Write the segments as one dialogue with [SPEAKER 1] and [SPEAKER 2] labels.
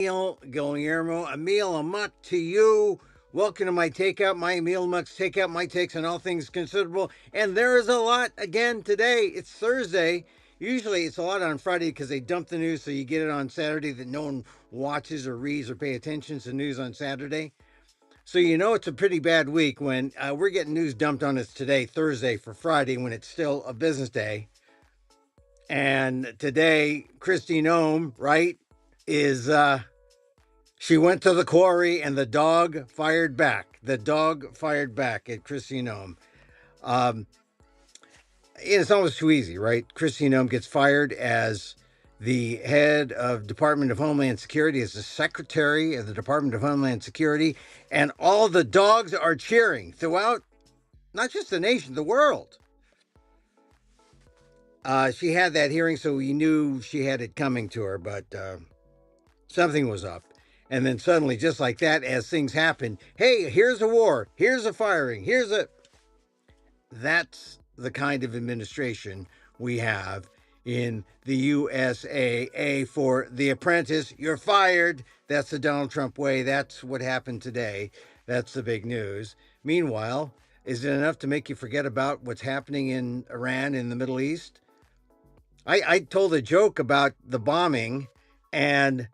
[SPEAKER 1] Guillermo, Emil, Amok to you. Welcome to my takeout, my Emil Amok's takeout, my takes on all things considerable. And there is a lot again today. It's Thursday. Usually it's a lot on Friday because they dump the news so you get it on Saturday that no one watches or reads or pay attention to news on Saturday. So you know it's a pretty bad week when we're getting news dumped on us today, Thursday, for Friday when it's still a business day. And today, Kristi Noem, right, is she went to the quarry and the dog fired back. The dog fired back at Kristi Noem. Um, it's almost too easy, right? Kristi Noem gets fired as the head of Department of Homeland Security, as the secretary of the Department of Homeland Security, and all the dogs are cheering throughout, not just the nation, the world. She had that hearing, so we knew she had it coming to her, but something was up. And then suddenly, just like that, as things happen, hey, here's a war, here's a firing, here's a. That's the kind of administration we have in the USA. For The Apprentice, you're fired. That's the Donald Trump way. That's what happened today. That's the big news. Meanwhile, is it enough to make you forget about what's happening in Iran, in the Middle East? I told a joke about the bombing, and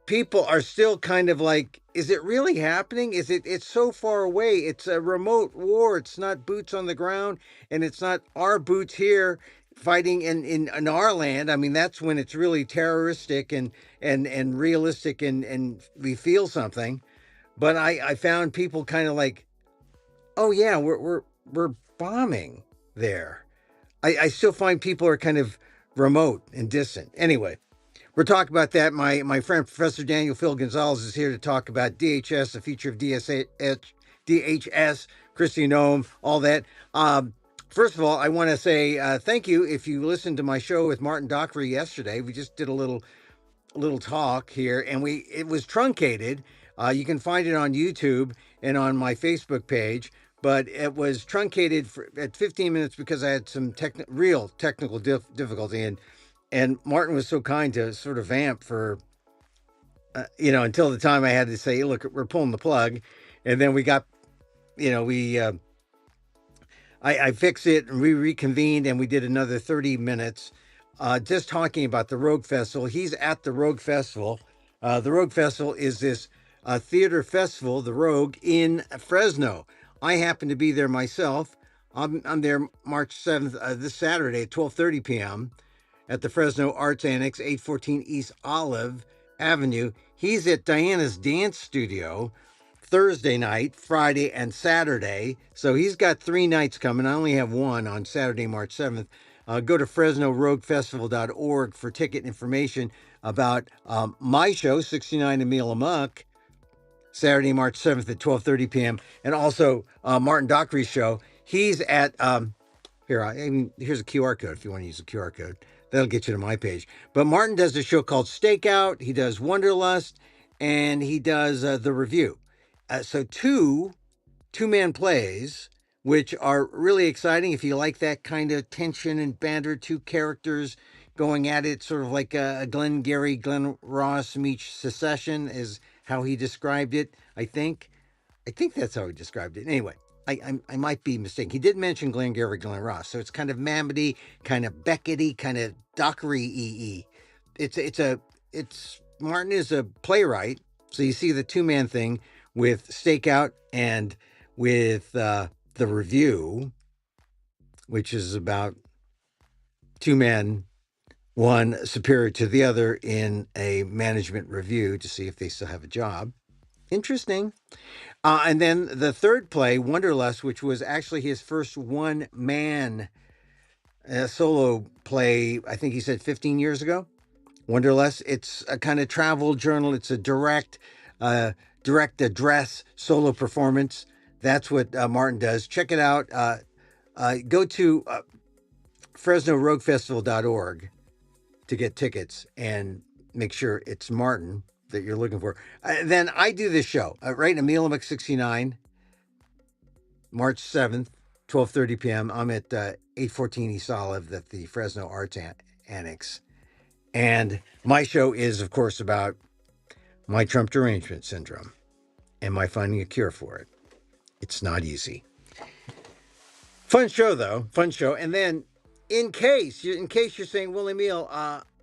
[SPEAKER 1] people are still kind of like, is it really happening? It's so far away. It's a remote war. It's not boots on the ground, and it's not our boots here fighting in our land. I mean, that's when it's really terroristic and realistic, and we feel something. But I found people kind of like, oh yeah, we're bombing there. I still find people are kind of remote and distant. Anyway, we're talking about that. My friend Professor Daniel Phil Gonzalez is here to talk about DHS, the future of DHS, Kristi Noem, all that. First of all, I want to say thank you. If you listened to my show with Martin Dockery yesterday, we just did a little talk here, and it was truncated. You can find it on YouTube and on my Facebook page, but it was truncated at 15 minutes because I had some real technical difficulty, and Martin was so kind to sort of vamp for until the time I had to say, look, we're pulling the plug, and then we got I fixed it and we reconvened and we did another 30 minutes just talking about the Rogue Festival. He's at the Rogue Festival. The Rogue Festival is this theater festival, the Rogue, in Fresno. I happen to be there myself. I'm there March 7th, this Saturday at 12:30 p.m. at the Fresno Arts Annex, 814 East Olive Avenue. He's at Diana's Dance Studio Thursday night, Friday, and Saturday. So he's got 3 nights coming. I only have one on Saturday, March 7th. Go to FresnoRogueFestival.org for ticket information about my show, 69 Emil Amok, Saturday, March 7th at 12:30 p.m. And also Martin Dockery's show. He's at, here's a QR code if you want to use a QR code. That'll get you to my page. But Martin does a show called Stakeout. He does Wonderlust, and he does The Review. So two-man plays, which are really exciting if you like that kind of tension and banter, 2 characters going at it, sort of like a Glenn Ross meets Secession is how he described it, I think. I think that's how he described it. Anyway, I might be mistaken. He did mention Glenn Ross, so it's kind of Mammoty, kind of Beckett-y, kind of Dockery-y. It's Martin is a playwright, so you see the 2-man thing with Stakeout and with The Review, which is about 2 men, one superior to the other in a management review to see if they still have a job. Interesting. And then the third play, Wonderlust, which was actually his first one-man solo play, I think he said 15 years ago. Wonderlust, it's a kind of travel journal. It's a direct address solo performance. That's what Martin does. Check it out. Go to FresnoRogueFestival.org to get tickets and make sure it's Martin that you're looking for. Then I do this show, right? Emil Amok 69, March 7th, 12:30 p.m. I'm at 814 East Olive at the Fresno Arts Annex. And my show is, of course, about my Trump derangement syndrome. Am I finding a cure for it? It's not easy. Fun show though, fun show. And then, in case you're saying, well, Emil,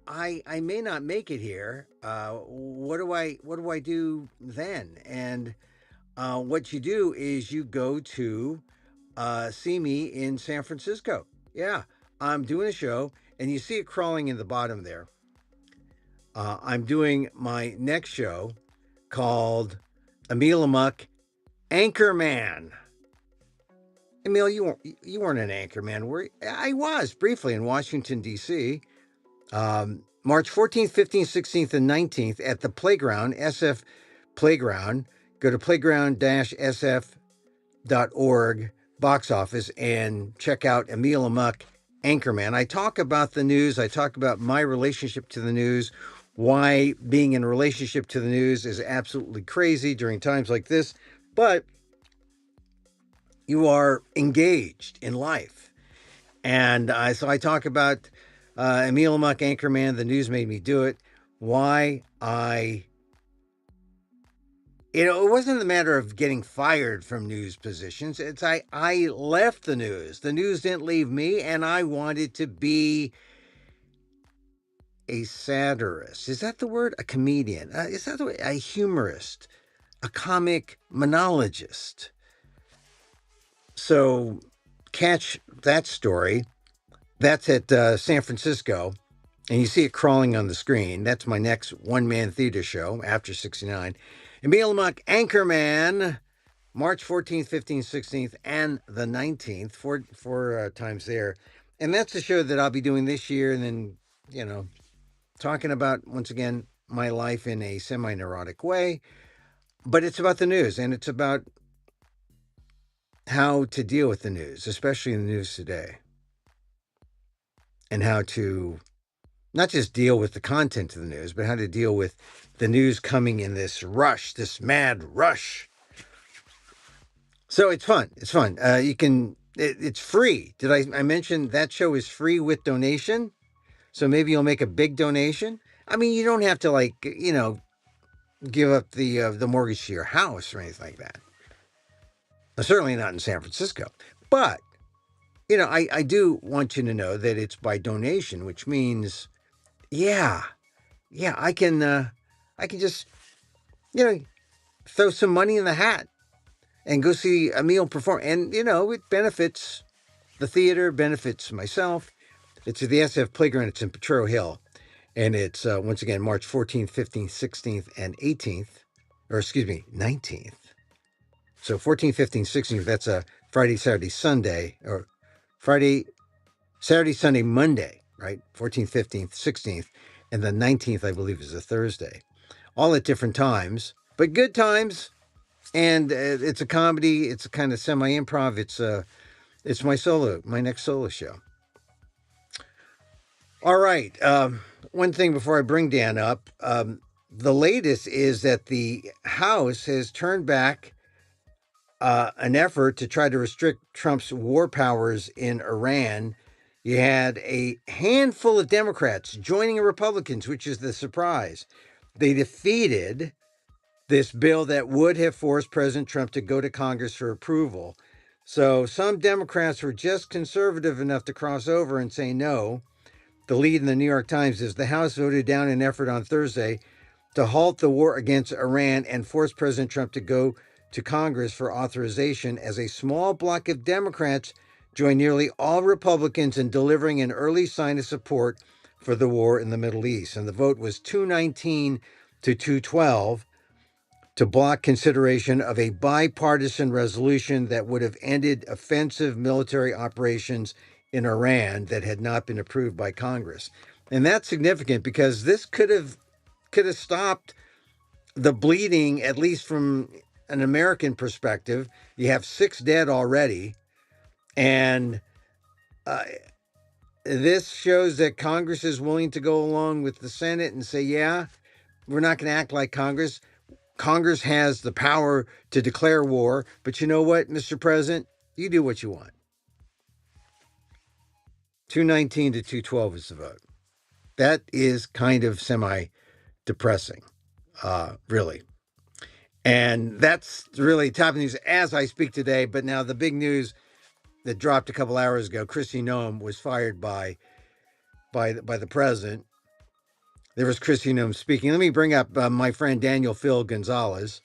[SPEAKER 1] I may not make it here. What do I do then? And what you do is you go to see me in San Francisco. Yeah, I'm doing a show, and you see it crawling in the bottom there. I'm doing my next show called Emil Amok Anchorman. Emil, you weren't an anchorman, were you? I was briefly in Washington D.C. March 14th, 15th, 16th, and 19th at the Playground, SF Playground. Go to playground-sf.org box office and check out Emil Amok Anchorman. I talk about the news. I talk about my relationship to the news, why being in a relationship to the news is absolutely crazy during times like this, but you are engaged in life. And so I talk about Emil Amok Anchorman, The News Made Me Do It, why it wasn't a matter of getting fired from news positions. It's I left the news. The news didn't leave me, and I wanted to be a satirist. Is that the word? A comedian? Is that the word? A humorist? A comic monologist? So catch that story. That's at San Francisco, and you see it crawling on the screen. That's my next one-man theater show after 69. Emil Amok Anchorman, March 14th, 15th, 16th, and the 19th, four times there. And that's the show that I'll be doing this year, and then, talking about, once again, my life in a semi-neurotic way. But it's about the news, and it's about how to deal with the news, especially in the news today. And how to not just deal with the content of the news, but how to deal with the news coming in this rush, this mad rush. So it's fun. It's fun. It's free. Did I mention that show is free with donation? So maybe you'll make a big donation. I mean, you don't have to give up the mortgage to your house or anything like that. Certainly not in San Francisco. But, I do want you to know that it's by donation, which means, yeah, I can just, throw some money in the hat and go see Emil perform. And, it benefits the theater, benefits myself. It's at the SF Playground. It's in Potrero Hill. And it's, once again, March 14th, 15th, 16th, and 18th. Or, excuse me, 19th. So 14th, 15th, 16th, that's a Friday, Saturday, Sunday. Or Friday, Saturday, Sunday, Monday, right? 14th, 15th, 16th. And the 19th, I believe, is a Thursday. All at different times, but good times. And it's a comedy. It's a kind of semi-improv. It's my next solo show. All right. One thing before I bring Dan up, the latest is that the House has turned back an effort to try to restrict Trump's war powers in Iran. You had a handful of Democrats joining Republicans, which is the surprise. They defeated this bill that would have forced President Trump to go to Congress for approval. So some Democrats were just conservative enough to cross over and say no. The lead in the New York Times is the House voted down an effort on Thursday to halt the war against Iran and force President Trump to go to Congress for authorization as a small block of Democrats joined nearly all Republicans in delivering an early sign of support for the war in the Middle East. And the vote was 219 to 212 to block consideration of a bipartisan resolution that would have ended offensive military operations in Iran that had not been approved by Congress. And that's significant because this could have stopped the bleeding, at least from an American perspective. You have 6 dead already. And this shows that Congress is willing to go along with the Senate and say, yeah, we're not going to act like Congress. Congress has the power to declare war. But you know what, Mr. President? You do what you want. 219 to 212 is the vote. That is kind of semi-depressing. really. And that's really top news as I speak today. But now the big news that dropped a couple hours ago: Kristi Noem was fired by the president. There was Kristi Noem speaking. Let me bring up my friend Daniel Phil Gonzalez,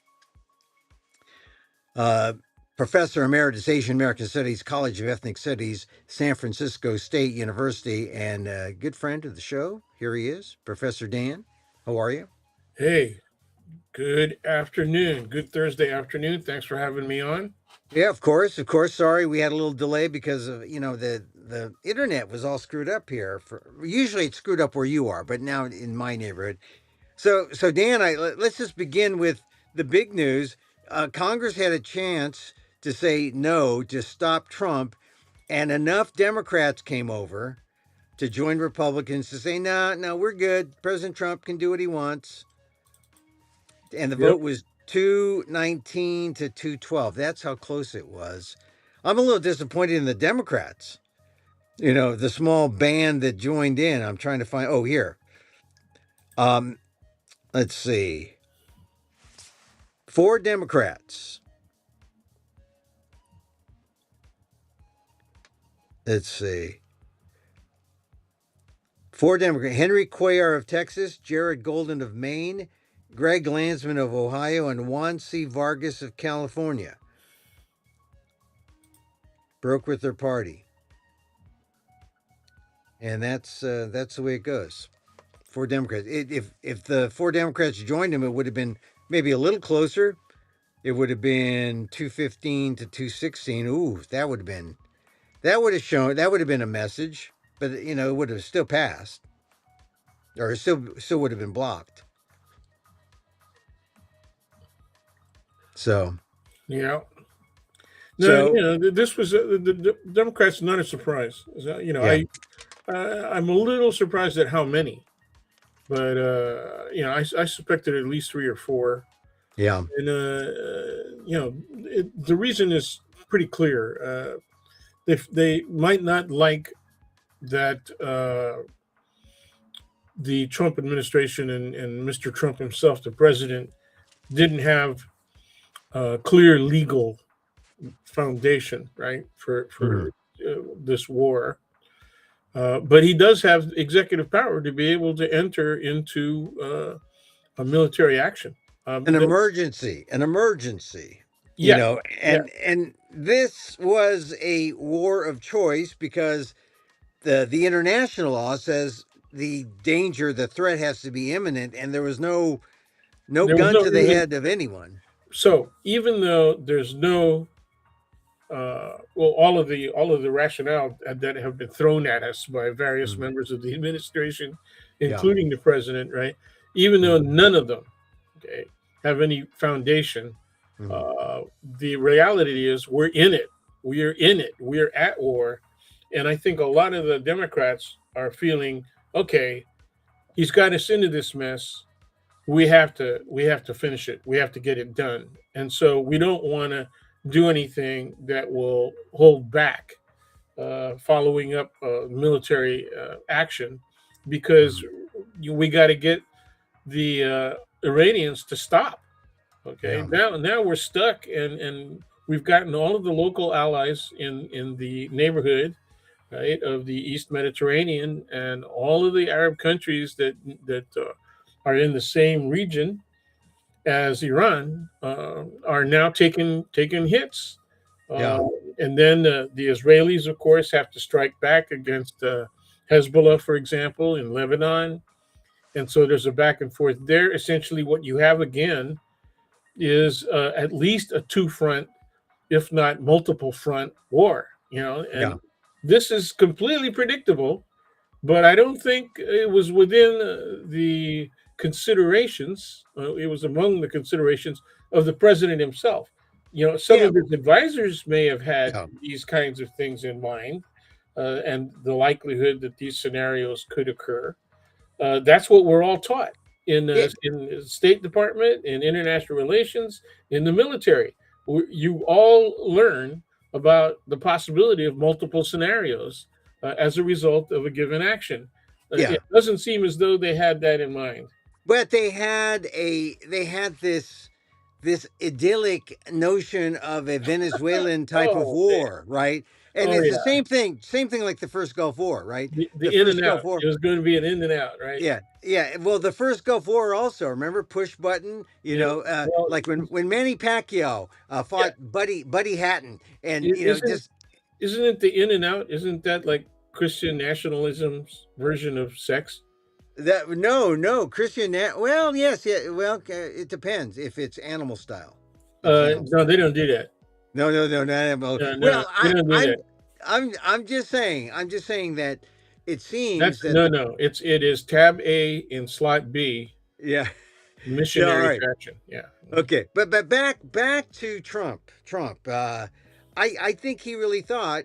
[SPEAKER 1] uh, professor emeritus Asian American Studies, College of Ethnic Studies, San Francisco State University, and a good friend of the show. Here he is, Professor Dan. How are you?
[SPEAKER 2] Hey, good afternoon. Good Thursday afternoon. Thanks for having me on.
[SPEAKER 1] Yeah, of course, of course. Sorry, we had a little delay because of the internet was all screwed up here. For usually it's screwed up where you are, but now in my neighborhood. So Dan, let's just begin with the big news. Congress had a chance to say no to stop Trump, and enough Democrats came over to join Republicans to say, no, no, we're good. President Trump can do what he wants. And the
[SPEAKER 2] Yep.
[SPEAKER 1] vote was 219 to 212. That's how close it was. I'm a little disappointed in the Democrats. The small band that joined in. I'm trying to find. Oh, here. Um, let's see. Four Democrats. Let's see. Four Democrats: Henry Cuellar of Texas, Jared Golden of Maine, Greg Landsman of Ohio, and Juan C. Vargas of California broke with their party. And that's the way it goes. Four Democrats. If the four Democrats joined him, it would have been maybe a little closer. It would have been 215 to 216. Ooh, that would have been a message, but it would have still passed, or it still would have been blocked. So
[SPEAKER 2] Yeah. No,
[SPEAKER 1] so
[SPEAKER 2] this was the Democrats. Not a surprise.
[SPEAKER 1] yeah,
[SPEAKER 2] I'm a little surprised at how many, but I suspected at least three or four,
[SPEAKER 1] yeah,
[SPEAKER 2] and the reason is pretty clear. They might not like that the Trump administration and Mr. Trump himself, the president, didn't have clear legal foundation, right, for
[SPEAKER 1] mhm,
[SPEAKER 2] this war. But he does have executive power to be able to enter into a military action.
[SPEAKER 1] an emergency, an emergency.
[SPEAKER 2] Yeah, yeah,
[SPEAKER 1] And this was a war of choice because the international law says the danger, the threat has to be imminent, and there was no
[SPEAKER 2] there was
[SPEAKER 1] gun
[SPEAKER 2] no
[SPEAKER 1] to the
[SPEAKER 2] reason.
[SPEAKER 1] head of anyone.
[SPEAKER 2] So even though there's no all of the rationale that have been thrown at us by various
[SPEAKER 1] Mhm.
[SPEAKER 2] members of the administration,
[SPEAKER 1] Yeah.
[SPEAKER 2] including the president, right? Even though
[SPEAKER 1] Mhm.
[SPEAKER 2] none of them, okay, have any foundation,
[SPEAKER 1] Mhm.
[SPEAKER 2] uh, the reality is we're in it. We are in it. We are at war, and I think a lot of the Democrats are feeling, okay, he's got us into this mess. We have to finish it. We have to get it done, and so we don't want to do anything that will hold back following up military action, because
[SPEAKER 1] Mhm.
[SPEAKER 2] we got to get the Iranians to stop. Okay,
[SPEAKER 1] Yeah.
[SPEAKER 2] now we're stuck, and we've gotten all of the local allies in the neighborhood, right, of the East Mediterranean, and all of the Arab countries that are in the same region as Iran are now taking hits, uh,
[SPEAKER 1] Yeah.
[SPEAKER 2] and then the Israelis, of course, have to strike back against Hezbollah, for example, in Lebanon, and so there's a back and forth there. Essentially, what you have again is at least a two front, if not multiple front war.
[SPEAKER 1] Yeah.
[SPEAKER 2] And this is completely predictable, but I don't think it was within the considerations. It was among the considerations of the president himself. Some
[SPEAKER 1] Yeah.
[SPEAKER 2] of his advisors may have had
[SPEAKER 1] Yeah.
[SPEAKER 2] these kinds of things in mind, and the likelihood that these scenarios could occur. That's what we're all taught
[SPEAKER 1] Yeah.
[SPEAKER 2] in the State Department, in international relations, in the military. You all learn about the possibility of multiple scenarios as a result of a given action.
[SPEAKER 1] Yeah.
[SPEAKER 2] It doesn't seem as though they had that in mind.
[SPEAKER 1] but they had this idyllic notion of a Venezuelan type of
[SPEAKER 2] Oh man.
[SPEAKER 1] war, right? And
[SPEAKER 2] Oh
[SPEAKER 1] it's the
[SPEAKER 2] yeah.
[SPEAKER 1] same thing like the first Gulf War, right?
[SPEAKER 2] The
[SPEAKER 1] The
[SPEAKER 2] in
[SPEAKER 1] first
[SPEAKER 2] and
[SPEAKER 1] Gulf
[SPEAKER 2] out.
[SPEAKER 1] War,
[SPEAKER 2] It was going to be an in and out, right?
[SPEAKER 1] yeah, yeah. Well, the first Gulf War also, remember push button,
[SPEAKER 2] Yeah. Well,
[SPEAKER 1] like when Manny Pacquiao
[SPEAKER 2] yeah.
[SPEAKER 1] fought Buddy Hatton, and
[SPEAKER 2] Isn't
[SPEAKER 1] just
[SPEAKER 2] isn't it the in and out? Isn't that like Christian nationalism's version of sex?
[SPEAKER 1] that no Christian. Well, yes, yeah. Well, it depends if it's animal style. If it's animal
[SPEAKER 2] No, they
[SPEAKER 1] style.
[SPEAKER 2] don't do that.
[SPEAKER 1] No, not animal.
[SPEAKER 2] No, no,
[SPEAKER 1] Well,
[SPEAKER 2] they don't do that.
[SPEAKER 1] I'm just saying. I'm just saying that it seems
[SPEAKER 2] That's
[SPEAKER 1] that
[SPEAKER 2] no,
[SPEAKER 1] the
[SPEAKER 2] no. It is tab A in slot B,
[SPEAKER 1] yeah. Yeah, all
[SPEAKER 2] missionary
[SPEAKER 1] right.
[SPEAKER 2] faction. Yeah.
[SPEAKER 1] Okay, but back to Trump. Trump. I think he really thought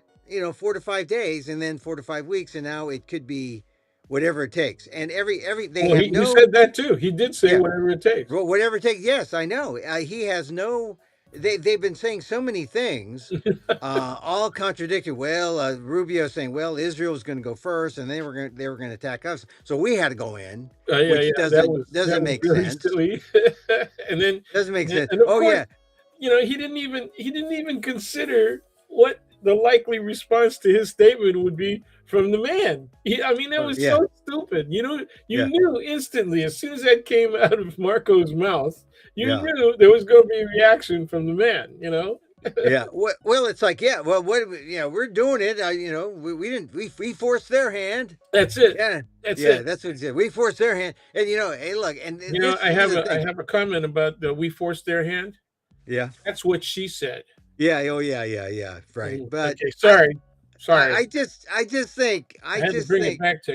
[SPEAKER 1] 4 to 5 days, and then 4 to 5 weeks, and now it could be whatever it takes. And every they
[SPEAKER 2] Well,
[SPEAKER 1] have
[SPEAKER 2] he
[SPEAKER 1] no
[SPEAKER 2] said that too. He did say
[SPEAKER 1] yeah
[SPEAKER 2] whatever it takes.
[SPEAKER 1] whatever it takes. Yes, I know. He has no. They've been saying so many things, all contradicted. Well, Rubio saying, well, Israel's going to go first, and they were going to attack us, so we had to go in,
[SPEAKER 2] Yeah,
[SPEAKER 1] which
[SPEAKER 2] yeah. That
[SPEAKER 1] doesn't
[SPEAKER 2] was
[SPEAKER 1] make
[SPEAKER 2] really
[SPEAKER 1] sense.
[SPEAKER 2] silly. and then
[SPEAKER 1] Doesn't make sense.
[SPEAKER 2] and of
[SPEAKER 1] Oh
[SPEAKER 2] course,
[SPEAKER 1] yeah,
[SPEAKER 2] he didn't even consider what the likely response to his statement would be from the man. I mean, that was
[SPEAKER 1] yeah,
[SPEAKER 2] so stupid. You
[SPEAKER 1] yeah,
[SPEAKER 2] knew instantly as soon as that came out of Marco's mouth, you
[SPEAKER 1] yeah.
[SPEAKER 2] knew there was going to be a reaction from the man.
[SPEAKER 1] Yeah. Well, it's like, yeah. Well, we're doing it. We didn't. We forced their hand.
[SPEAKER 2] That's it.
[SPEAKER 1] Yeah.
[SPEAKER 2] That's
[SPEAKER 1] Yeah.
[SPEAKER 2] it.
[SPEAKER 1] That's what he said. We forced their hand. And hey, look. And
[SPEAKER 2] I
[SPEAKER 1] this is
[SPEAKER 2] have
[SPEAKER 1] the
[SPEAKER 2] a I
[SPEAKER 1] thing.
[SPEAKER 2] have a comment about the we forced their hand.
[SPEAKER 1] Yeah.
[SPEAKER 2] That's what she said.
[SPEAKER 1] Yeah. Oh, yeah. Yeah. Yeah. Right. But
[SPEAKER 2] Okay,
[SPEAKER 1] I,
[SPEAKER 2] sorry, sorry.
[SPEAKER 1] I
[SPEAKER 2] I had to
[SPEAKER 1] just
[SPEAKER 2] bring it
[SPEAKER 1] think.
[SPEAKER 2] back to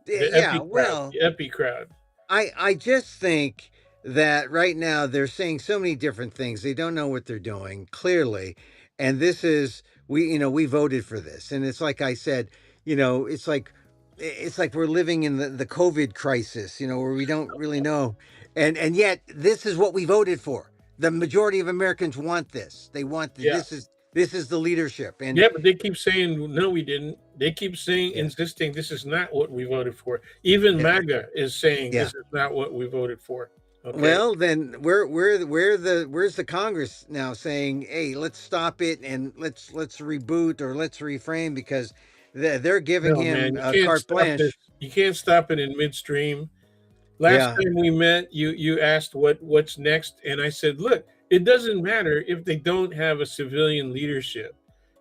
[SPEAKER 2] the
[SPEAKER 1] Yeah.
[SPEAKER 2] epi crowd,
[SPEAKER 1] Well,
[SPEAKER 2] the epi crowd.
[SPEAKER 1] I just think that right now they're saying so many different things. They don't know what they're doing clearly, and this is we voted for this, and it's like I said, it's like we're living in the COVID crisis, where we don't really know, and yet this is what we voted for. The majority of Americans want this. They want
[SPEAKER 2] Yeah,
[SPEAKER 1] this is the leadership, and
[SPEAKER 2] yeah, but they keep saying no, we didn't. They keep saying,
[SPEAKER 1] yeah,
[SPEAKER 2] insisting this is not what we voted for. Even
[SPEAKER 1] yeah,
[SPEAKER 2] MAGA is saying
[SPEAKER 1] yeah.
[SPEAKER 2] this is not what we voted for. Okay,
[SPEAKER 1] Well, then where's the Congress now saying, "Hey, let's stop it and let's reboot or let's reframe," because they're giving
[SPEAKER 2] no, man,
[SPEAKER 1] him
[SPEAKER 2] you can't
[SPEAKER 1] carte
[SPEAKER 2] stop this.
[SPEAKER 1] blanche.
[SPEAKER 2] You can't stop it in midstream. Last
[SPEAKER 1] Yeah,
[SPEAKER 2] time we met, you asked what's next, and I said, look, it doesn't matter if they don't have a civilian leadership,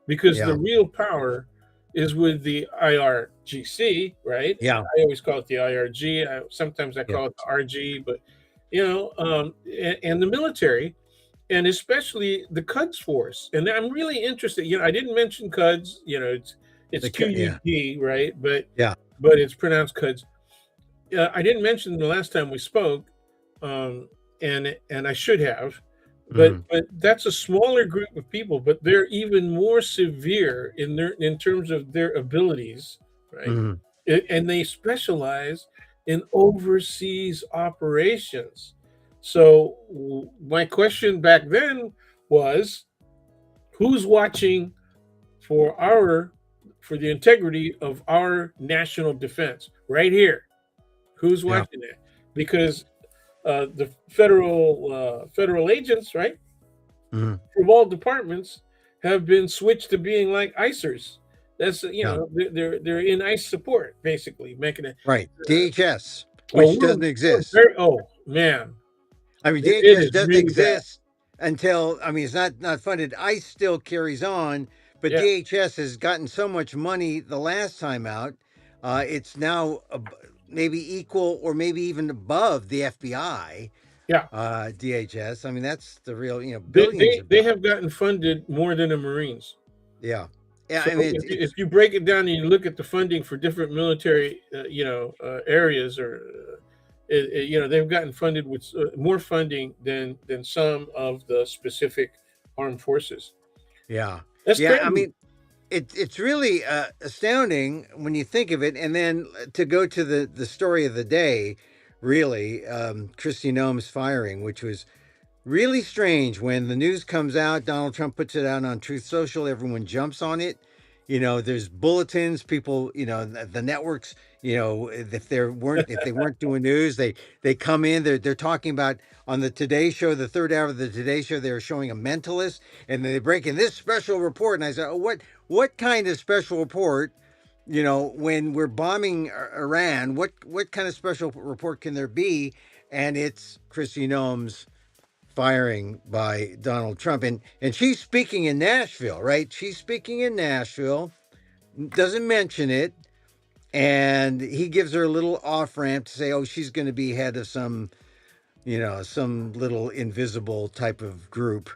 [SPEAKER 2] because the
[SPEAKER 1] yeah,
[SPEAKER 2] real power is with the IRGC, right?
[SPEAKER 1] yeah,
[SPEAKER 2] I always call it the IRG. Sometimes I
[SPEAKER 1] yeah,
[SPEAKER 2] call it the RG, but and the military, and especially the Quds Force. And I'm really interested. I didn't mention Quds. It's
[SPEAKER 1] yeah,
[SPEAKER 2] QUD, right? But
[SPEAKER 1] yeah,
[SPEAKER 2] it's pronounced Quds. I didn't mention the last time we spoke, and I should have, but
[SPEAKER 1] hmm,
[SPEAKER 2] that's a smaller group of people, but they're even more severe in terms of their abilities, right?
[SPEAKER 1] hmm,
[SPEAKER 2] And they specialize in overseas operations. So my question back then was, who's watching for for the integrity of our national defense right here? Who's
[SPEAKER 1] yeah,
[SPEAKER 2] watching that? Because the federal agents, right,
[SPEAKER 1] hmm,
[SPEAKER 2] from all departments, have been switched to being like ICERs. That's
[SPEAKER 1] yeah,
[SPEAKER 2] they're in ICE support, basically making it.
[SPEAKER 1] right. DHS,
[SPEAKER 2] Oh,
[SPEAKER 1] which doesn't
[SPEAKER 2] we're
[SPEAKER 1] exist.
[SPEAKER 2] very. Oh man,
[SPEAKER 1] I mean,
[SPEAKER 2] it
[SPEAKER 1] DHS
[SPEAKER 2] is
[SPEAKER 1] doesn't
[SPEAKER 2] really bad.
[SPEAKER 1] exist until it's not funded. ICE still carries on, but
[SPEAKER 2] Yeah,
[SPEAKER 1] DHS has gotten so much money the last time out. It's now maybe equal or maybe even above the FBI.
[SPEAKER 2] yeah.
[SPEAKER 1] DHS. I mean, that's the real
[SPEAKER 2] They,
[SPEAKER 1] billions
[SPEAKER 2] they
[SPEAKER 1] of
[SPEAKER 2] they
[SPEAKER 1] dollars.
[SPEAKER 2] have gotten funded more than the Marines.
[SPEAKER 1] Yeah, yeah.
[SPEAKER 2] So
[SPEAKER 1] I mean,
[SPEAKER 2] if you break it down and you look at the funding for different military, areas, or they've gotten funded with more funding than some of the specific armed forces.
[SPEAKER 1] yeah,
[SPEAKER 2] That's
[SPEAKER 1] yeah. I
[SPEAKER 2] crazy.
[SPEAKER 1] mean, it's really astounding when you think of it. And then to go to the story of the day, really, Kristi Noem's firing, which was really strange. When the news comes out, Donald Trump puts it out on Truth Social, everyone jumps on it. There's bulletins. People, the networks. If they weren't doing news, they come in. They're talking about on the Today Show, the third hour of the Today Show. They were showing a mentalist, and they break in this special report. And I said, oh, what kind of special report? When we're bombing Iran, what kind of special report can there be? And it's Kristi Noem's firing by Donald Trump. And she's speaking in Nashville, right? She's speaking in Nashville, doesn't mention it. And he gives her a little off ramp to say, oh, she's going to be head of some little invisible type of group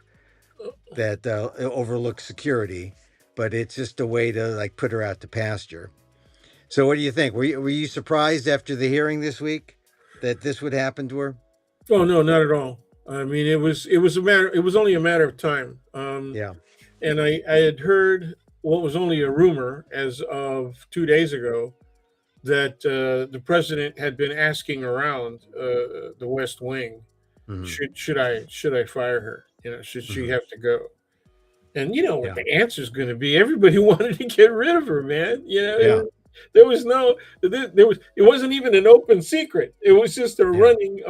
[SPEAKER 1] that overlooks security. But it's just a way to like put her out to pasture. So what do you think? Were you surprised after the hearing this week that this would happen to her?
[SPEAKER 2] Oh no, not at all. I mean, it was only a matter of time.
[SPEAKER 1] Yeah.
[SPEAKER 2] And I had heard what was only a rumor as of 2 days ago that the president had been asking around the West Wing,
[SPEAKER 1] Hmm.
[SPEAKER 2] should I fire her? Should she
[SPEAKER 1] Hmm.
[SPEAKER 2] have to go? And you know what
[SPEAKER 1] Yeah.
[SPEAKER 2] the answer is going to be? Everybody wanted to get rid of her, man.
[SPEAKER 1] Yeah.
[SPEAKER 2] There was no, there was, it wasn't even an open secret. It was just a
[SPEAKER 1] Yeah.
[SPEAKER 2] running,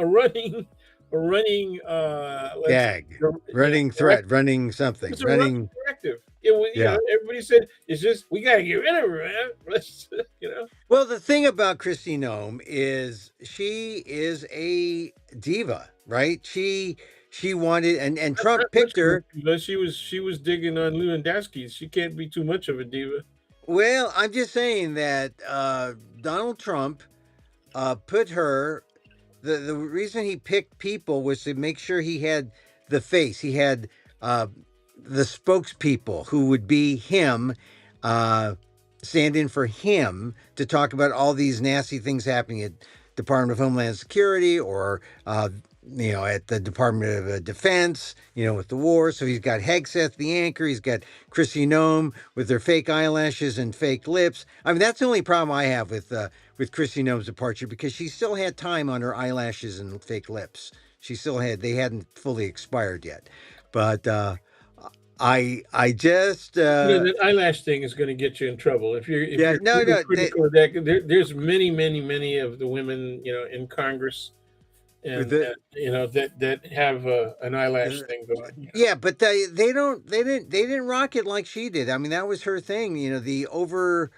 [SPEAKER 2] let's,
[SPEAKER 1] Gag.
[SPEAKER 2] you know,
[SPEAKER 1] Running
[SPEAKER 2] direct,
[SPEAKER 1] threat. Running
[SPEAKER 2] it
[SPEAKER 1] something.
[SPEAKER 2] was a running
[SPEAKER 1] Running.
[SPEAKER 2] directive. It was,
[SPEAKER 1] Yeah.
[SPEAKER 2] everybody said, it's just, we got to get rid of her, man. Let's,
[SPEAKER 1] Well, the thing about Kristi Noem is she is a diva, right? She wanted and
[SPEAKER 2] that's
[SPEAKER 1] Trump
[SPEAKER 2] not much
[SPEAKER 1] picked
[SPEAKER 2] of a
[SPEAKER 1] her.
[SPEAKER 2] diva. She was digging on Lewandowski. She can't be too much of a diva.
[SPEAKER 1] Well, I'm just saying that Donald Trump put her. The reason he picked people was to make sure he had the face. He had uh, the spokespeople who would be him, uh, stand in for him to talk about all these nasty things happening at Department of Homeland Security or at the Department of Defense. With the war. So he's got Hegseth, the anchor. He's got Kristi Noem with their fake eyelashes and fake lips. I mean, that's the only problem I have with Kristi Noem's departure because she still had time on her eyelashes and fake lips. They hadn't fully expired yet. But I just
[SPEAKER 2] That eyelash thing is going to get you in trouble if
[SPEAKER 1] yeah,
[SPEAKER 2] you're
[SPEAKER 1] no,
[SPEAKER 2] really
[SPEAKER 1] no,
[SPEAKER 2] critical of that. There's many of the women in Congress
[SPEAKER 1] the,
[SPEAKER 2] that have an eyelash thing going.
[SPEAKER 1] yeah, but they didn't rock it like she did. I mean, that was her thing. The over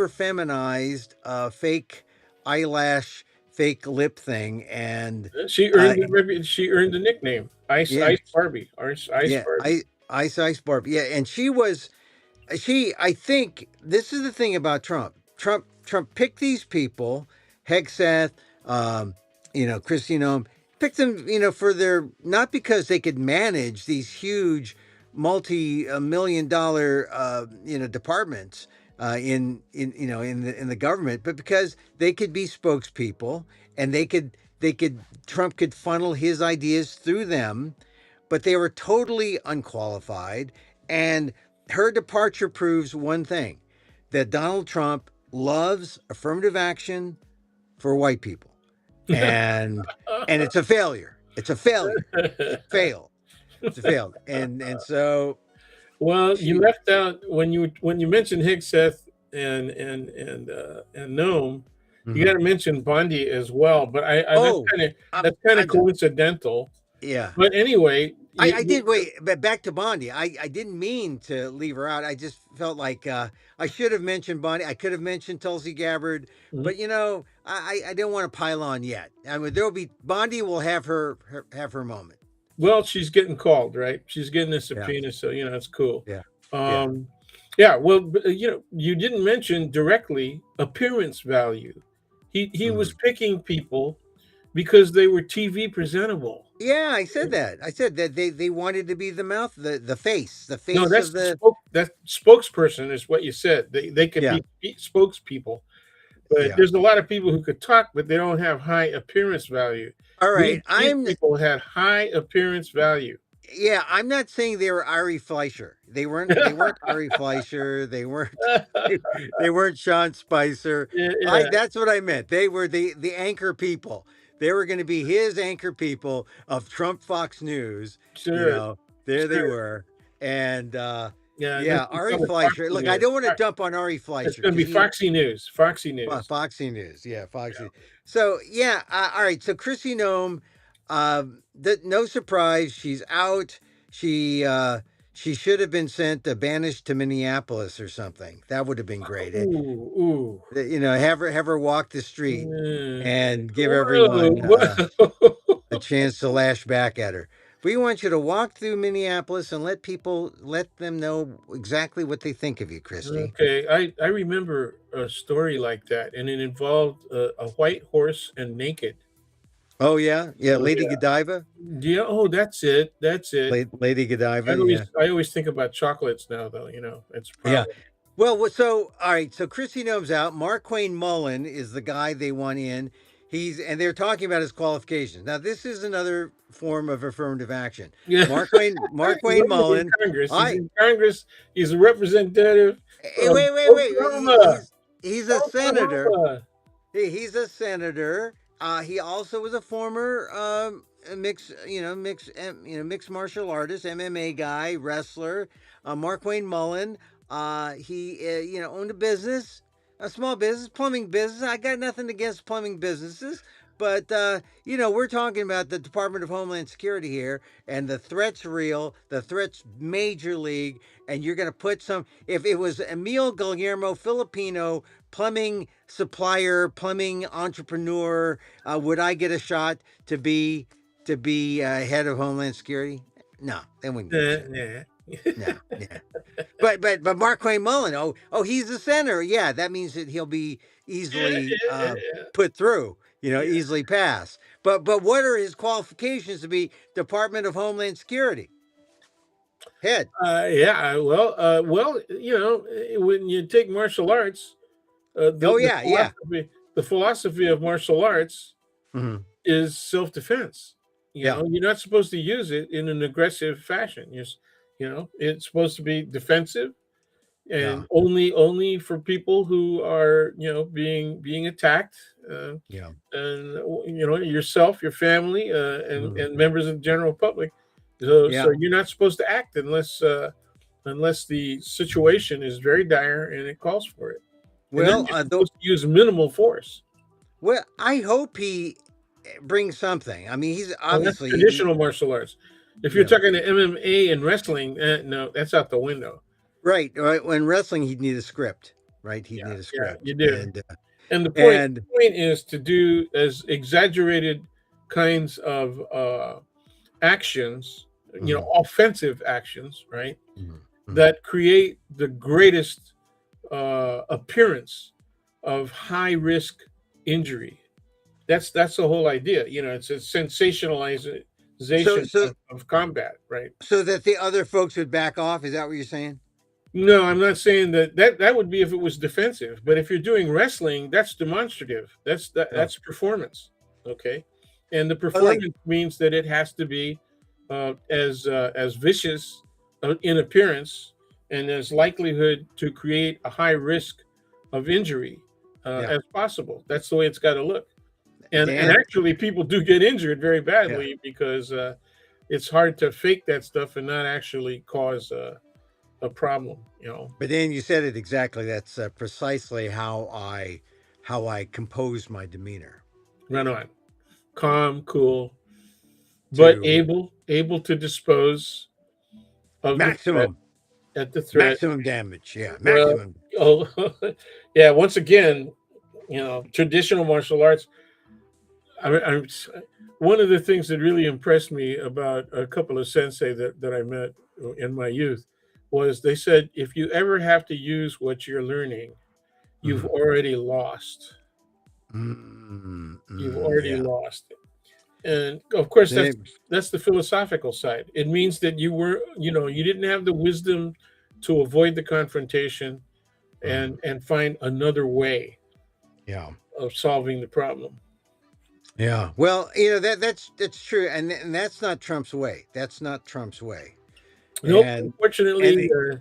[SPEAKER 1] feminized fake eyelash, fake lip thing, and uh,
[SPEAKER 2] She earned the nickname
[SPEAKER 1] yeah,
[SPEAKER 2] Ice Barbie. Ice
[SPEAKER 1] yeah,
[SPEAKER 2] Barbie.
[SPEAKER 1] Ice Barb, yeah, and she. I think this is the thing about Trump. Trump picked these people, Hegseth, Kristi Noem, picked them, for their not because they could manage these huge multi-million dollar departments in the government, but because they could be spokespeople and they could Trump could funnel his ideas through them, but they were totally unqualified. And her departure proves one thing, that Donald Trump loves affirmative action for white people. And it's a failure. It's a failure. It failed. It's a failed. And so
[SPEAKER 2] Well, you
[SPEAKER 1] she
[SPEAKER 2] left out when you mentioned Higseth and Nome, you got
[SPEAKER 1] mhm.
[SPEAKER 2] to mention Bondi as well. But I
[SPEAKER 1] Oh, I'm
[SPEAKER 2] that's kind of
[SPEAKER 1] I'm sorry.
[SPEAKER 2] coincidental.
[SPEAKER 1] Yeah.
[SPEAKER 2] But anyway,
[SPEAKER 1] I did wait, but back to Bondi. I didn't mean to leave her out. I just felt like I should have mentioned Bondi. I could have mentioned Tulsi Gabbard,
[SPEAKER 2] Mhm.
[SPEAKER 1] but I don't want to pile on yet. I mean, there'll be Bondi will have her moment.
[SPEAKER 2] Well, she's getting called, right? She's getting a
[SPEAKER 1] Yeah,
[SPEAKER 2] subpoena, so it's cool.
[SPEAKER 1] yeah, yeah.
[SPEAKER 2] Um, yeah, well, you didn't mention directly appearance value. He was
[SPEAKER 1] Mhm.
[SPEAKER 2] picking people because they were TV presentable.
[SPEAKER 1] Yeah, I said that. I said that they wanted to be the mouth, the
[SPEAKER 2] No,
[SPEAKER 1] face of the.
[SPEAKER 2] that spokesperson is what you said. They could
[SPEAKER 1] Yeah,
[SPEAKER 2] be spokespeople, but
[SPEAKER 1] yeah.
[SPEAKER 2] there's a lot of people who could talk, but they don't have high appearance value.
[SPEAKER 1] All right.
[SPEAKER 2] These people had high appearance value.
[SPEAKER 1] Yeah, I'm not saying they were Ari Fleischer. They weren't Ari Fleischer. They weren't they weren't Sean Spicer. I
[SPEAKER 2] Yeah,
[SPEAKER 1] That's what I meant. They were the anchor people. They were going to be his anchor people of Trump Fox News, you
[SPEAKER 2] sure,
[SPEAKER 1] know. There they
[SPEAKER 2] sure.
[SPEAKER 1] were. And
[SPEAKER 2] Yeah, this
[SPEAKER 1] Yeah,
[SPEAKER 2] is
[SPEAKER 1] Ari
[SPEAKER 2] probably
[SPEAKER 1] Fleischer.
[SPEAKER 2] Foxy
[SPEAKER 1] Look, I
[SPEAKER 2] News.
[SPEAKER 1] don't want to dump on Ari
[SPEAKER 2] It's
[SPEAKER 1] Fleischer
[SPEAKER 2] going to
[SPEAKER 1] because
[SPEAKER 2] be
[SPEAKER 1] he
[SPEAKER 2] Foxy News. Foxy News.
[SPEAKER 1] Foxy News. Yeah,
[SPEAKER 2] Yeah.
[SPEAKER 1] Foxy. So yeah, all right. So Chrissy Nome, no surprise, she's out. She she should have been sent banished to Minneapolis or something. That would have been great.
[SPEAKER 2] Ooh, ooh.
[SPEAKER 1] You know, have her walk the street
[SPEAKER 2] Mm.
[SPEAKER 1] and give
[SPEAKER 2] Whoa,
[SPEAKER 1] everyone a
[SPEAKER 2] whoa.
[SPEAKER 1] chance to lash back at her. We want you to walk through Minneapolis and let them know exactly what they think of you, Christy.
[SPEAKER 2] Okay, I remember a story like that, and it involved a white horse and naked.
[SPEAKER 1] Oh yeah, yeah,
[SPEAKER 2] Oh
[SPEAKER 1] Lady
[SPEAKER 2] yeah,
[SPEAKER 1] Godiva,
[SPEAKER 2] yeah. Oh, that's it. That's it.
[SPEAKER 1] Lady
[SPEAKER 2] I
[SPEAKER 1] Godiva,
[SPEAKER 2] always
[SPEAKER 1] yeah,
[SPEAKER 2] I always think about chocolates now, though. It's a
[SPEAKER 1] yeah.
[SPEAKER 2] problem.
[SPEAKER 1] Well, so all right, so Christy Gnome's out. Marquane Mullen is the guy they want in. And they're talking about his qualifications. Now, this is another form of affirmative action.
[SPEAKER 2] Yeah, he's
[SPEAKER 1] Marquane
[SPEAKER 2] only in
[SPEAKER 1] Mullen.
[SPEAKER 2] Congress. He's
[SPEAKER 1] I
[SPEAKER 2] in Congress. He's a representative from
[SPEAKER 1] wait.
[SPEAKER 2] Oklahoma.
[SPEAKER 1] He's a senator.
[SPEAKER 2] Oklahoma.
[SPEAKER 1] He's a senator. He also was a former mixed martial artist, MMA guy, wrestler. Mark Wayne Mullen. He owned a business, a small business, plumbing business. I got nothing against plumbing businesses, but we're talking about the Department of Homeland Security here, and the threat's real. The threat's major league, and you're going to put some. If it was Emil Guillermo, Filipino, plumbing supplier, plumbing entrepreneur, would I get a shot to be head of Homeland Security? No, they wouldn't give a shit.
[SPEAKER 2] Yeah.
[SPEAKER 1] No, yeah. But Mark Wayne Mullen, he's the center. Yeah, that means that he'll be easily
[SPEAKER 2] Yeah.
[SPEAKER 1] put through.
[SPEAKER 2] Yeah.
[SPEAKER 1] Easily pass. But what are his qualifications to be Department of Homeland Security head?
[SPEAKER 2] Yeah. Well. When you take martial arts,
[SPEAKER 1] Oh yeah, yeah.
[SPEAKER 2] the philosophy of martial arts
[SPEAKER 1] Hmm.
[SPEAKER 2] is self defense.
[SPEAKER 1] Yeah,
[SPEAKER 2] You're not supposed to use it in an aggressive fashion. It's supposed to be defensive
[SPEAKER 1] yeah,
[SPEAKER 2] and only for people who are being attacked,
[SPEAKER 1] yeah,
[SPEAKER 2] and yourself, your family,
[SPEAKER 1] mhm,
[SPEAKER 2] and members of the general public. So
[SPEAKER 1] yeah.
[SPEAKER 2] you're not supposed to act unless the situation is very dire and it calls for it, and then
[SPEAKER 1] Well,
[SPEAKER 2] you're supposed to use minimal force.
[SPEAKER 1] I hope he brings something. I mean, he's
[SPEAKER 2] Well, that's
[SPEAKER 1] obviously,
[SPEAKER 2] traditional martial arts. If you're
[SPEAKER 1] yeah,
[SPEAKER 2] talking to MMA and wrestling, no, that's out the window.
[SPEAKER 1] right, right. When wrestling, he'd need a script, right? He'd
[SPEAKER 2] Yeah,
[SPEAKER 1] need a
[SPEAKER 2] yeah,
[SPEAKER 1] script,
[SPEAKER 2] you do. And
[SPEAKER 1] and
[SPEAKER 2] the point is to do as exaggerated kinds of actions,
[SPEAKER 1] mhm,
[SPEAKER 2] offensive actions, right?
[SPEAKER 1] mhm, mhm.
[SPEAKER 2] That create the greatest appearance of high risk injury. That's the whole idea. It's a sensationalization
[SPEAKER 1] so so
[SPEAKER 2] of combat, right?
[SPEAKER 1] so that the other folks would back off. Is that what you're saying?
[SPEAKER 2] No, I'm not saying that would be if it was defensive, but if you're doing wrestling, that's demonstrative.
[SPEAKER 1] Oh,
[SPEAKER 2] That's performance. Okay, and the
[SPEAKER 1] but like,
[SPEAKER 2] performance means that it has to be as vicious in appearance and as likelihood to create a high risk of injury
[SPEAKER 1] yeah,
[SPEAKER 2] as possible. That's the way it's got to look. And
[SPEAKER 1] Dan,
[SPEAKER 2] actually, people do get injured very
[SPEAKER 1] yeah.
[SPEAKER 2] badly because it's hard to fake that stuff and not actually cause a problem.
[SPEAKER 1] But Dan, you said it exactly. That's precisely how I compose my demeanor
[SPEAKER 2] Run on, calm, cool, but
[SPEAKER 1] to
[SPEAKER 2] able to dispose of the threat
[SPEAKER 1] maximum
[SPEAKER 2] at the threat.
[SPEAKER 1] maximum damage. Yeah,
[SPEAKER 2] Well,
[SPEAKER 1] maximum.
[SPEAKER 2] oh, yeah. Once again, traditional martial arts. I one of the things that really impressed me about a couple of sensei that I met in my youth was they said if you ever have to use what you're learning, you've
[SPEAKER 1] Mhm.
[SPEAKER 2] already lost. You've already
[SPEAKER 1] Yeah.
[SPEAKER 2] lost. And of course,
[SPEAKER 1] Then it,
[SPEAKER 2] that's the philosophical side. It means that you didn't have the wisdom to avoid the confrontation
[SPEAKER 1] mhm.
[SPEAKER 2] and find another way
[SPEAKER 1] Yeah.
[SPEAKER 2] of solving the problem.
[SPEAKER 1] Yeah. Well, that's true, and that's not Trump's way. That's not Trump's way.
[SPEAKER 2] Nope,
[SPEAKER 1] And and
[SPEAKER 2] unfortunately,
[SPEAKER 1] it,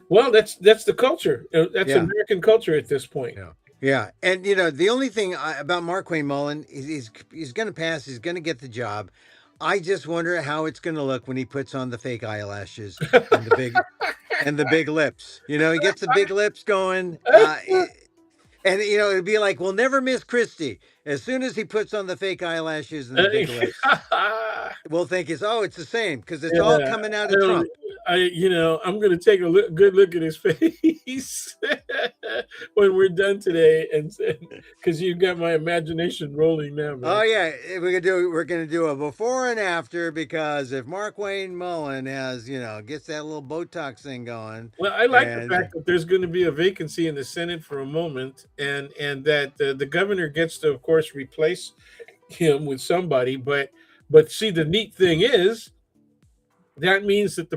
[SPEAKER 2] well, that's the culture. That's
[SPEAKER 1] yeah,
[SPEAKER 2] American culture at this point.
[SPEAKER 1] yeah, yeah. And the only thing about Mark Wayne Mullen is he's going to pass. He's going to get the job. I just wonder how it's going to look when he puts on the fake eyelashes and the big and the big lips. He gets the big lips going. And it'd be like, we'll never miss Kristi. As soon as he puts on the fake eyelashes and the big lips, we'll think it's the same because it's all
[SPEAKER 2] Yeah,
[SPEAKER 1] coming out of Trump.
[SPEAKER 2] I'm going to take a good look at his face when we're done today, and because you've got my imagination rolling now,
[SPEAKER 1] Oh
[SPEAKER 2] man.
[SPEAKER 1] yeah, we're gonna do a before and after because if Mark Wayne Mullen has gets that little Botox thing going,
[SPEAKER 2] Well, I like the
[SPEAKER 1] and
[SPEAKER 2] fact that there's going to be a vacancy in the Senate for a moment, and that the governor gets to, of course, replace him with somebody. But see, the neat thing is that means that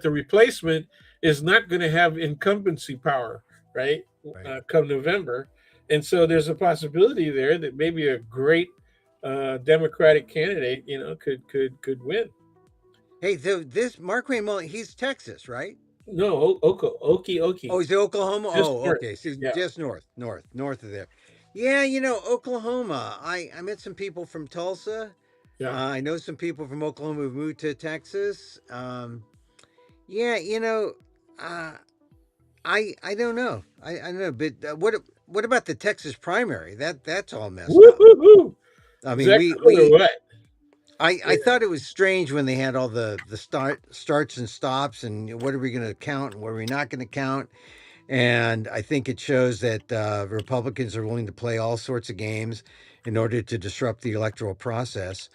[SPEAKER 2] the replacement is not going to have incumbency power, right?
[SPEAKER 1] right.
[SPEAKER 2] Come November, and so there's a possibility there that maybe a great Democratic candidate, could win.
[SPEAKER 1] Hey, so this Mark Wayne Mullen, he's Texas, right?
[SPEAKER 2] No, Okie
[SPEAKER 1] Oh,
[SPEAKER 2] Okie,
[SPEAKER 1] he's Oklahoma.
[SPEAKER 2] just
[SPEAKER 1] Oh,
[SPEAKER 2] north.
[SPEAKER 1] okay. So
[SPEAKER 2] Yeah,
[SPEAKER 1] just north of there. Yeah, Oklahoma. I met some people from Tulsa.
[SPEAKER 2] yeah.
[SPEAKER 1] I know some people from Oklahoma who moved to Texas. Yeah, uh, I don't know. I don't know. But what about the Texas primary? That's all messed up.
[SPEAKER 2] Woo-hoo-hoo.
[SPEAKER 1] I
[SPEAKER 2] Is
[SPEAKER 1] mean,
[SPEAKER 2] that
[SPEAKER 1] we
[SPEAKER 2] good or
[SPEAKER 1] we
[SPEAKER 2] what?
[SPEAKER 1] I thought it was strange when they had all the starts and stops and what are we going to count and what are we not going to count. And I think it shows that Republicans are willing to play all sorts of games in order to disrupt the electoral process.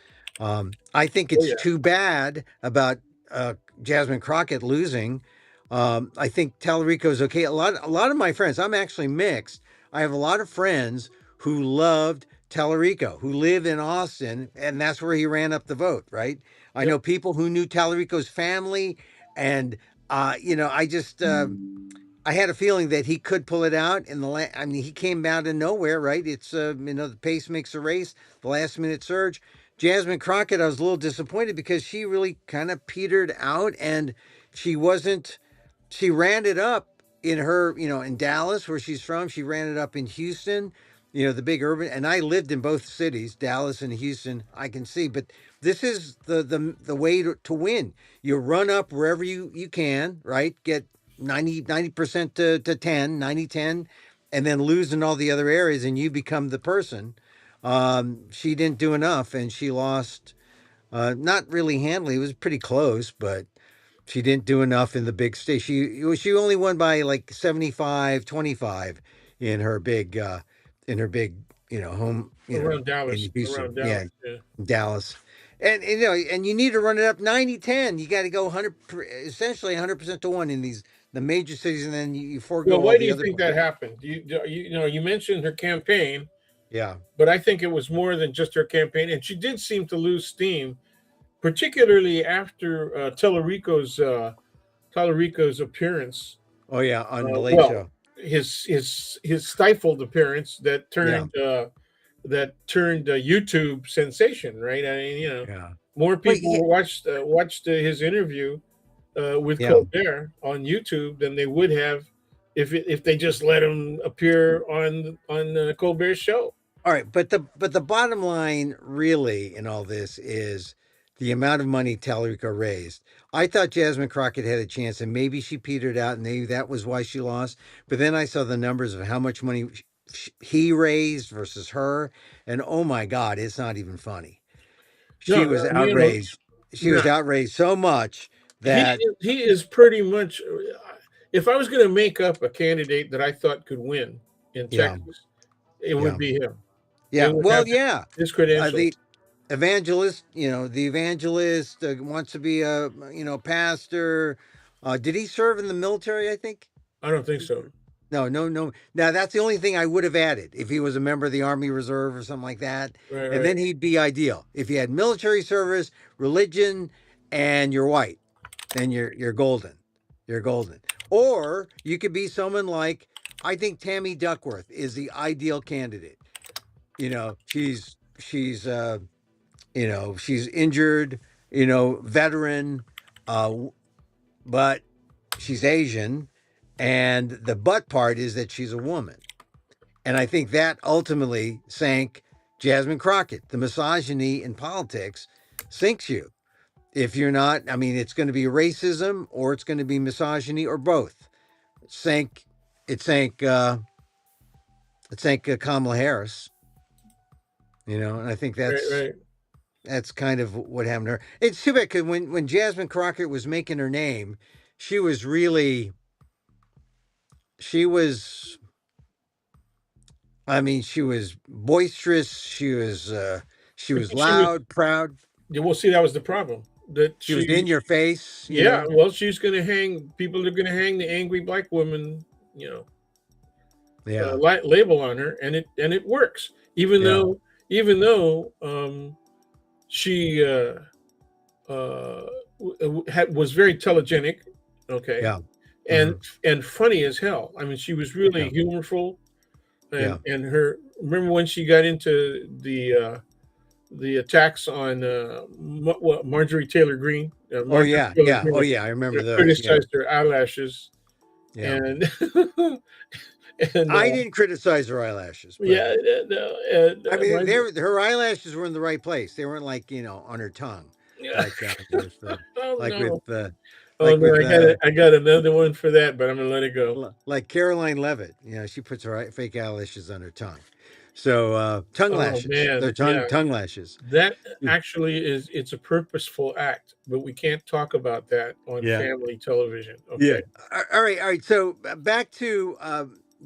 [SPEAKER 1] I think
[SPEAKER 2] Oh
[SPEAKER 1] it's
[SPEAKER 2] yeah.
[SPEAKER 1] too bad about Jasmine Crockett losing. I think Tallarico's okay. A lot of my friends, I'm actually mixed. I have a lot of friends who loved Tallarico, who live in Austin, and that's where he ran up the vote, right? I
[SPEAKER 2] Yep.
[SPEAKER 1] know people who knew Tallarico's family, and I just I had a feeling that he could pull it out in I mean, he came out of nowhere, right? It's the pace makes a race, the last minute surge. Jasmine Crockett, I was a little disappointed because she really kind of petered out, and she wasn't. She ran it up in in Dallas, where she's from. She ran it up in Houston, the big urban. And I lived in both cities, Dallas and Houston. I can see, but this is the way to win. You run up wherever you can, right? Get 90% to 10, 90-10, and then lose in all the other areas, and you become the person. She didn't do enough, and she lost. Not really handily. It was pretty close, but she didn't do enough in the big state. She only won by like 75-25 in her big home
[SPEAKER 2] Around
[SPEAKER 1] in
[SPEAKER 2] Dallas.
[SPEAKER 1] Houston.
[SPEAKER 2] Around
[SPEAKER 1] Yeah,
[SPEAKER 2] Dallas. Yeah.
[SPEAKER 1] Dallas. And you need to run it up 90-10. You got to go 100 essentially 100% to 1 in the major cities, and then you
[SPEAKER 2] Well,
[SPEAKER 1] forego all
[SPEAKER 2] why do
[SPEAKER 1] the
[SPEAKER 2] you
[SPEAKER 1] other
[SPEAKER 2] think
[SPEAKER 1] places.
[SPEAKER 2] that happened? You mentioned her campaign,
[SPEAKER 1] Yeah.
[SPEAKER 2] but I think it was more than just her campaign, and she did seem to lose steam, particularly after Tallarico's appearance.
[SPEAKER 1] Oh yeah, on the Late
[SPEAKER 2] Well,
[SPEAKER 1] Show.
[SPEAKER 2] his stifled appearance
[SPEAKER 1] Yeah.
[SPEAKER 2] that turned a YouTube sensation, right? I mean,
[SPEAKER 1] Yeah.
[SPEAKER 2] more
[SPEAKER 1] But
[SPEAKER 2] people watched his interview with
[SPEAKER 1] yeah.
[SPEAKER 2] Colbert on YouTube than they would have if they just let him appear on Colbert's show.
[SPEAKER 1] All right, but the bottom line really in all this is the amount of money Tallarico raised. I thought Jasmine Crockett had a chance, and maybe she petered out, and maybe that was why she lost. But then I saw the numbers of how much money he raised versus her, and oh my God, it's not even funny.
[SPEAKER 2] No,
[SPEAKER 1] She was
[SPEAKER 2] no,
[SPEAKER 1] outraged. She
[SPEAKER 2] no.
[SPEAKER 1] was outraged so much that
[SPEAKER 2] He is pretty much. If I was going to make up a candidate that I thought could win in
[SPEAKER 1] yeah,
[SPEAKER 2] Texas, it would
[SPEAKER 1] yeah,
[SPEAKER 2] be him. It
[SPEAKER 1] yeah.
[SPEAKER 2] would have
[SPEAKER 1] Well, yeah.
[SPEAKER 2] his credentials.
[SPEAKER 1] The evangelist wants to be a pastor. Did he serve in the military? I think.
[SPEAKER 2] I don't think so.
[SPEAKER 1] No, no, no. Now that's the only thing I would have added if he was a member of the Army Reserve or something like that,
[SPEAKER 2] Right,
[SPEAKER 1] and
[SPEAKER 2] right.
[SPEAKER 1] then he'd be ideal. If you had military service, religion, and you're white, then you're golden. You're golden. Or you could be someone like I think Tammy Duckworth is the ideal candidate. She's injured, veteran, uh, but she's Asian. And the but part is that she's a woman. And I think that ultimately sank Jasmine Crockett. The misogyny in politics sinks you. If you're not, I mean, it's going to be racism or it's going to be misogyny or both. Sank, it sank, it sank Kamala Harris, and I think
[SPEAKER 2] Right, right.
[SPEAKER 1] that's kind of what happened to her. It's too bad because when Jasmine Crockett was making her name, she was really, she was, I mean, she was boisterous. She
[SPEAKER 2] I
[SPEAKER 1] was
[SPEAKER 2] think she was.
[SPEAKER 1] loud, proud.
[SPEAKER 2] Yeah, well, see, that was the problem. That
[SPEAKER 1] She was in your face.
[SPEAKER 2] yeah. Well, she's going to hang. People are going to hang the angry black woman. You know,
[SPEAKER 1] Yeah,
[SPEAKER 2] label on her, and it works. Even
[SPEAKER 1] yeah,
[SPEAKER 2] though even though she was very telegenic, okay,
[SPEAKER 1] yeah,
[SPEAKER 2] and
[SPEAKER 1] hmm
[SPEAKER 2] and funny as hell. I mean, she was really
[SPEAKER 1] yeah,
[SPEAKER 2] humorful,
[SPEAKER 1] yeah.
[SPEAKER 2] and her. Remember when she got into the attacks on Marjorie Taylor Greene?
[SPEAKER 1] Oh
[SPEAKER 2] Marjorie
[SPEAKER 1] yeah,
[SPEAKER 2] Taylor
[SPEAKER 1] yeah. Oh
[SPEAKER 2] Greene
[SPEAKER 1] yeah. I remember those. Yeah,
[SPEAKER 2] criticized her eyelashes,
[SPEAKER 1] yeah.
[SPEAKER 2] and and
[SPEAKER 1] I didn't criticize her eyelashes, but
[SPEAKER 2] yeah,
[SPEAKER 1] I mean,
[SPEAKER 2] Marjorie,
[SPEAKER 1] her eyelashes were in the right place. They weren't like on her tongue,
[SPEAKER 2] yeah.
[SPEAKER 1] like with
[SPEAKER 2] Oh
[SPEAKER 1] like with
[SPEAKER 2] no. Oh
[SPEAKER 1] like
[SPEAKER 2] no,
[SPEAKER 1] with
[SPEAKER 2] I got another one for that, but I'm gonna let it go.
[SPEAKER 1] like Caroline Levitt. She puts her fake eyelashes on her tongue. So tongue
[SPEAKER 2] Oh
[SPEAKER 1] lashes. They're
[SPEAKER 2] man,
[SPEAKER 1] tongue
[SPEAKER 2] yeah.
[SPEAKER 1] tongue lashes.
[SPEAKER 2] That actually it's a purposeful act, but we can't talk about that on
[SPEAKER 1] Yeah.
[SPEAKER 2] family television.
[SPEAKER 1] Yeah.
[SPEAKER 2] Okay.
[SPEAKER 1] All right. All right. So back to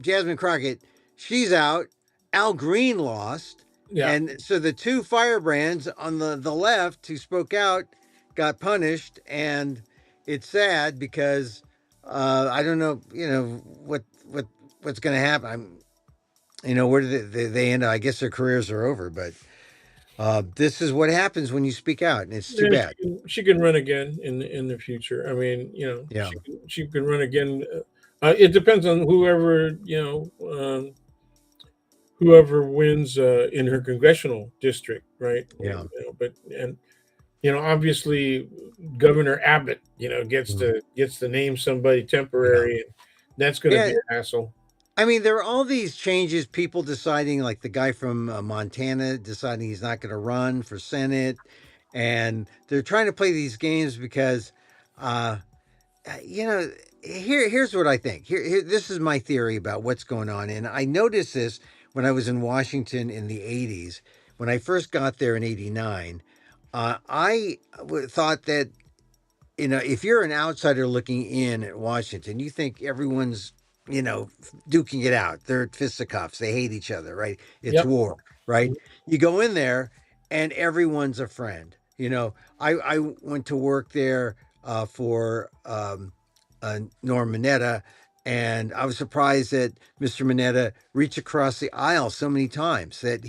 [SPEAKER 1] Jasmine Crockett. She's out. Al Green lost.
[SPEAKER 2] Yeah.
[SPEAKER 1] And so the two firebrands on the left who spoke out got punished. And it's sad because I don't know, what's going to happen. Where do they end up? I guess their careers are over. But this is what happens when you speak out. And it's too
[SPEAKER 2] Yeah,
[SPEAKER 1] bad.
[SPEAKER 2] she can run again in the future. I mean,
[SPEAKER 1] Yeah.
[SPEAKER 2] she can run again. It depends on whoever whoever wins in her congressional district, right?
[SPEAKER 1] Yeah.
[SPEAKER 2] But and obviously Governor Abbott,
[SPEAKER 1] Mhm.
[SPEAKER 2] gets to name somebody
[SPEAKER 1] Yeah.
[SPEAKER 2] temporary, and that's going to be
[SPEAKER 1] Yeah.
[SPEAKER 2] an hassle.
[SPEAKER 1] I mean, there are all these changes, people deciding, like the guy from Montana deciding he's not going to run for Senate. And they're trying to play these games because, uh, you know, here's what I think. This is my theory about what's going on. And I noticed this when I was in Washington in the 80s. When I first got there in 89, thought that if you're an outsider looking in at Washington, you think everyone's, duking it out. They're fisticuffs. They hate each other, right? It's
[SPEAKER 2] Yep.
[SPEAKER 1] war, right? You go in there and everyone's a friend. I went to work there for Norm Mineta, and I was surprised that Mr. Mineta reached across the aisle so many times that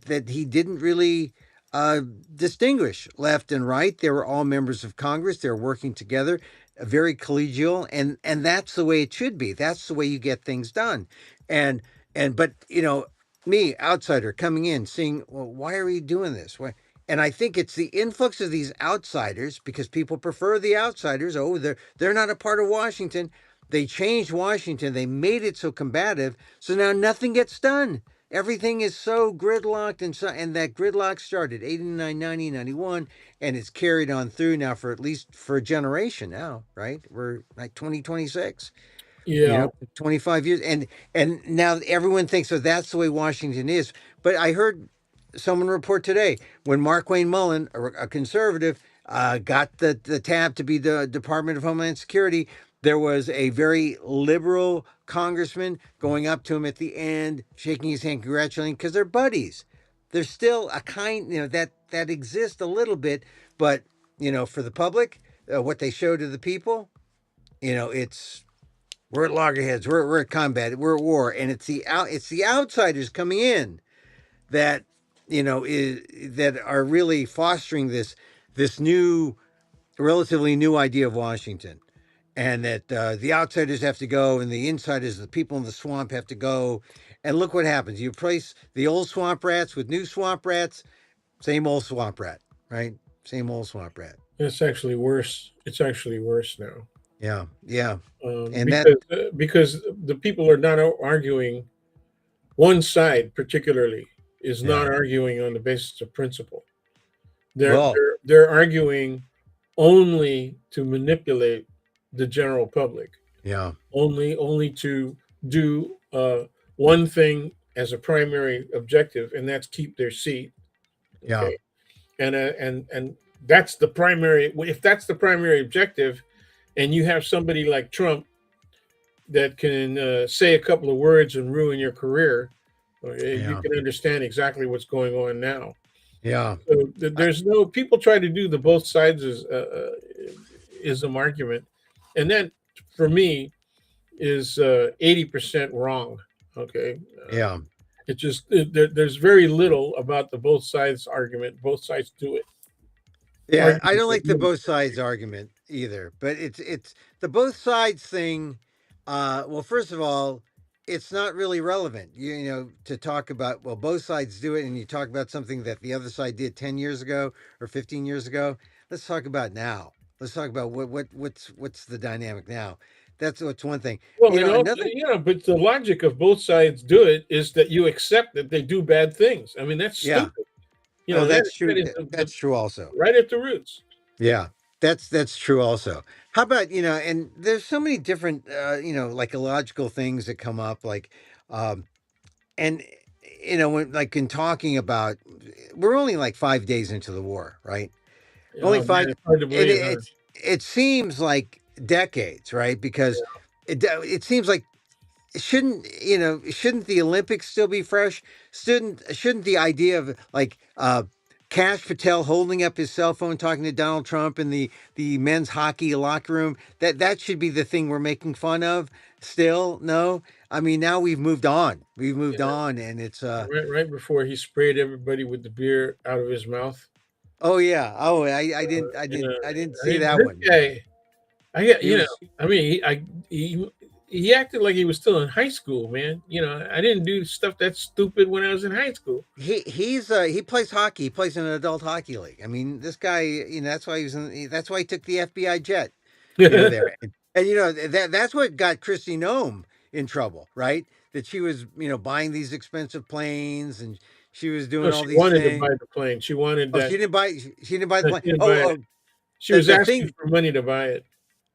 [SPEAKER 1] that he didn't really uh, distinguish left and right. They were all members of Congress. They're working together, very collegial, and that's the way it should be. That's the way you get things done. And but me, outsider, coming in, seeing, well, why are we doing this? Why? And I think it's the influx of these outsiders because people prefer the outsiders. Oh, they're not a part of Washington. They changed Washington. They made it so combative. So now nothing gets done. Everything is so gridlocked, and that gridlock started 89, 90, 91, and it's carried on through now for at least for a generation now, right? We're like 2026,
[SPEAKER 2] Yeah.
[SPEAKER 1] 25 years, and now everyone thinks, so that's the way Washington is. But I heard someone report today when Mark Wayne Mullen, a conservative, got the tab to be the Department of Homeland Security. There was a very liberal congressman going up to him at the end, shaking his hand, congratulating, because they're buddies. There's still a kind, that exists a little bit, but for the public, what they show to the people, it's we're at loggerheads, we're at combat, we're at war, and it's the outsiders coming in that that are really fostering this new, relatively new idea of Washington, and that the outsiders have to go, and the insiders, the people in the swamp, have to go. And look what happens: you replace the old swamp rats with new swamp rats. Same old swamp rat, right? Same old swamp rat.
[SPEAKER 2] It's actually worse. It's actually worse now,
[SPEAKER 1] Yeah, yeah, and that
[SPEAKER 2] because the people are not arguing. One side, particularly, is not
[SPEAKER 1] yeah.
[SPEAKER 2] arguing on the basis of principle. They're
[SPEAKER 1] Well,
[SPEAKER 2] they're arguing only to manipulate the general public,
[SPEAKER 1] Yeah.
[SPEAKER 2] only to do one thing as a primary objective, and that's keep their seat.
[SPEAKER 1] Yeah.
[SPEAKER 2] Okay, and that's the primary. If that's the primary objective, and you have somebody like Trump that can say a couple of words and ruin your career, you
[SPEAKER 1] Yeah.
[SPEAKER 2] can understand exactly what's going on now.
[SPEAKER 1] Yeah.
[SPEAKER 2] So
[SPEAKER 1] I,
[SPEAKER 2] there's no people try to do the both sides ism argument, and that for me is 80% wrong. Okay,
[SPEAKER 1] yeah.
[SPEAKER 2] there's very little about the both sides argument. Both sides do it.
[SPEAKER 1] Yeah, I
[SPEAKER 2] Argument
[SPEAKER 1] don't
[SPEAKER 2] that
[SPEAKER 1] like the
[SPEAKER 2] really-
[SPEAKER 1] both sides argument either, but it's the both sides thing. Well, first of all, it's not really relevant. You know, to talk about, well, both sides do it, and you talk about something that the other side did 10 years ago or 15 years ago. Let's talk about now. Let's talk about what's the dynamic now. That's what's one thing.
[SPEAKER 2] Well,
[SPEAKER 1] You
[SPEAKER 2] and
[SPEAKER 1] know,
[SPEAKER 2] also,
[SPEAKER 1] another.
[SPEAKER 2] yeah, but the logic of both sides do it is that you accept that they do bad things. I mean, that's
[SPEAKER 1] Yeah.
[SPEAKER 2] stupid.
[SPEAKER 1] Oh,
[SPEAKER 2] That,
[SPEAKER 1] that's
[SPEAKER 2] that
[SPEAKER 1] true.
[SPEAKER 2] is
[SPEAKER 1] That's true also.
[SPEAKER 2] right at the roots.
[SPEAKER 1] Yeah, that's true also. How about, and there's so many different like illogical things that come up, like um and when, like, in talking about, we're only like 5 days into the war, right? Only
[SPEAKER 2] Oh man,
[SPEAKER 1] five.
[SPEAKER 2] it's hard to
[SPEAKER 1] And
[SPEAKER 2] believe, huh?
[SPEAKER 1] it seems like decades, right? Because it seems like, shouldn't the Olympics still be fresh? Shouldn't the idea of, like, Cash Patel holding up his cell phone talking to Donald Trump in the men's hockey locker room, that should be the thing we're making fun of still? No, I mean, now we've moved on. We've moved
[SPEAKER 2] Yeah,
[SPEAKER 1] on, and it's
[SPEAKER 2] right before he sprayed everybody with the beer out of his mouth.
[SPEAKER 1] oh yeah, oh, I
[SPEAKER 2] Uh,
[SPEAKER 1] didn't I
[SPEAKER 2] you know,
[SPEAKER 1] didn't I didn't
[SPEAKER 2] I
[SPEAKER 1] see
[SPEAKER 2] mean,
[SPEAKER 1] that
[SPEAKER 2] this
[SPEAKER 1] one.
[SPEAKER 2] guy, I get,
[SPEAKER 1] He was
[SPEAKER 2] I mean, he he acted like he was still in high school, man. I didn't do stuff that stupid when I was in high school.
[SPEAKER 1] he plays hockey. He plays in an adult hockey league. I mean, this guy, that's why that's why he took the FBI jet, there. And that's what got Kristi Noem in trouble, right? That she was, buying these expensive planes, and she was
[SPEAKER 2] No,
[SPEAKER 1] doing all
[SPEAKER 2] she
[SPEAKER 1] these
[SPEAKER 2] wanted to
[SPEAKER 1] things.
[SPEAKER 2] buy the plane. She wanted
[SPEAKER 1] Oh,
[SPEAKER 2] that.
[SPEAKER 1] she didn't buy the
[SPEAKER 2] No,
[SPEAKER 1] plane.
[SPEAKER 2] she didn't buy
[SPEAKER 1] Oh,
[SPEAKER 2] it.
[SPEAKER 1] oh,
[SPEAKER 2] She was
[SPEAKER 1] the
[SPEAKER 2] asking
[SPEAKER 1] thing
[SPEAKER 2] for money to buy it.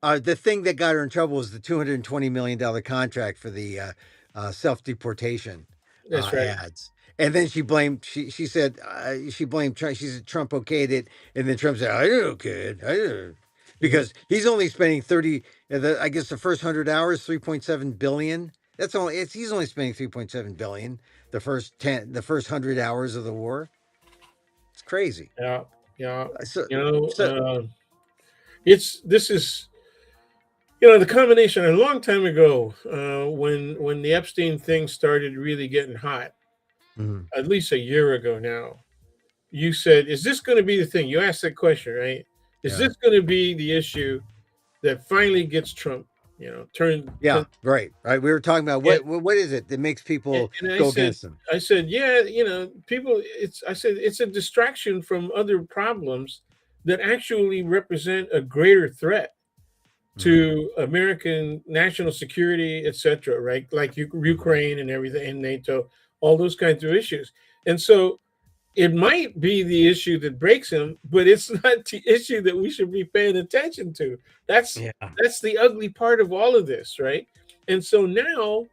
[SPEAKER 1] the thing that got her in trouble was the $220 million contract for the self deportation
[SPEAKER 2] That's right.
[SPEAKER 1] ads. And then she said, she blamed Trump. She said Trump okayed it, and then Trump said, I didn't okay it. I didn't,
[SPEAKER 2] Yeah.
[SPEAKER 1] because he's only spending 30. I guess the first 100 hours, 3.7 billion. That's only he's only spending 3.7 billion the first 100 hours of the war. It's crazy.
[SPEAKER 2] Yeah, yeah.
[SPEAKER 1] So
[SPEAKER 2] You know,
[SPEAKER 1] so
[SPEAKER 2] it's this is the combination a long time ago when the Epstein thing started really getting hot,
[SPEAKER 1] mhm.
[SPEAKER 2] at least a year ago now. You said, "Is this going to be the thing?" You asked that question, right? Is
[SPEAKER 1] Yeah.
[SPEAKER 2] this going to be the issue that finally gets Trump, turned?
[SPEAKER 1] Yeah, right, right. We were talking about
[SPEAKER 2] And,
[SPEAKER 1] what is it that makes people
[SPEAKER 2] and
[SPEAKER 1] go against them?
[SPEAKER 2] I said, yeah, people. I said it's a distraction from other problems that actually represent a greater threat
[SPEAKER 1] Mhm,
[SPEAKER 2] to American national security, etc. Right, like
[SPEAKER 1] mhm.
[SPEAKER 2] Ukraine and everything, and NATO, all those kinds of issues. And so it might be the issue that breaks him, but it's not the issue that we should be paying attention to. That's
[SPEAKER 1] Yeah,
[SPEAKER 2] that's the ugly part of all of this, right? And so now